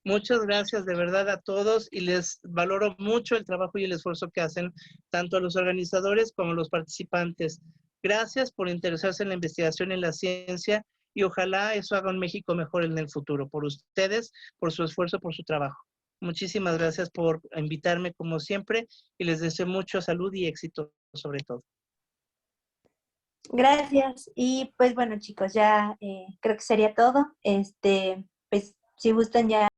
Muchas gracias de verdad a todos, y les valoro mucho el trabajo y el esfuerzo que hacen tanto a los organizadores como a los participantes. Gracias por interesarse en la investigación y en la ciencia, y ojalá eso haga un México mejor en el futuro, por ustedes, por su esfuerzo, por su trabajo. Muchísimas gracias por invitarme como siempre, y les deseo mucha salud y éxito sobre todo. Gracias. Y pues bueno, chicos, ya creo que sería todo. Pues si gustan ya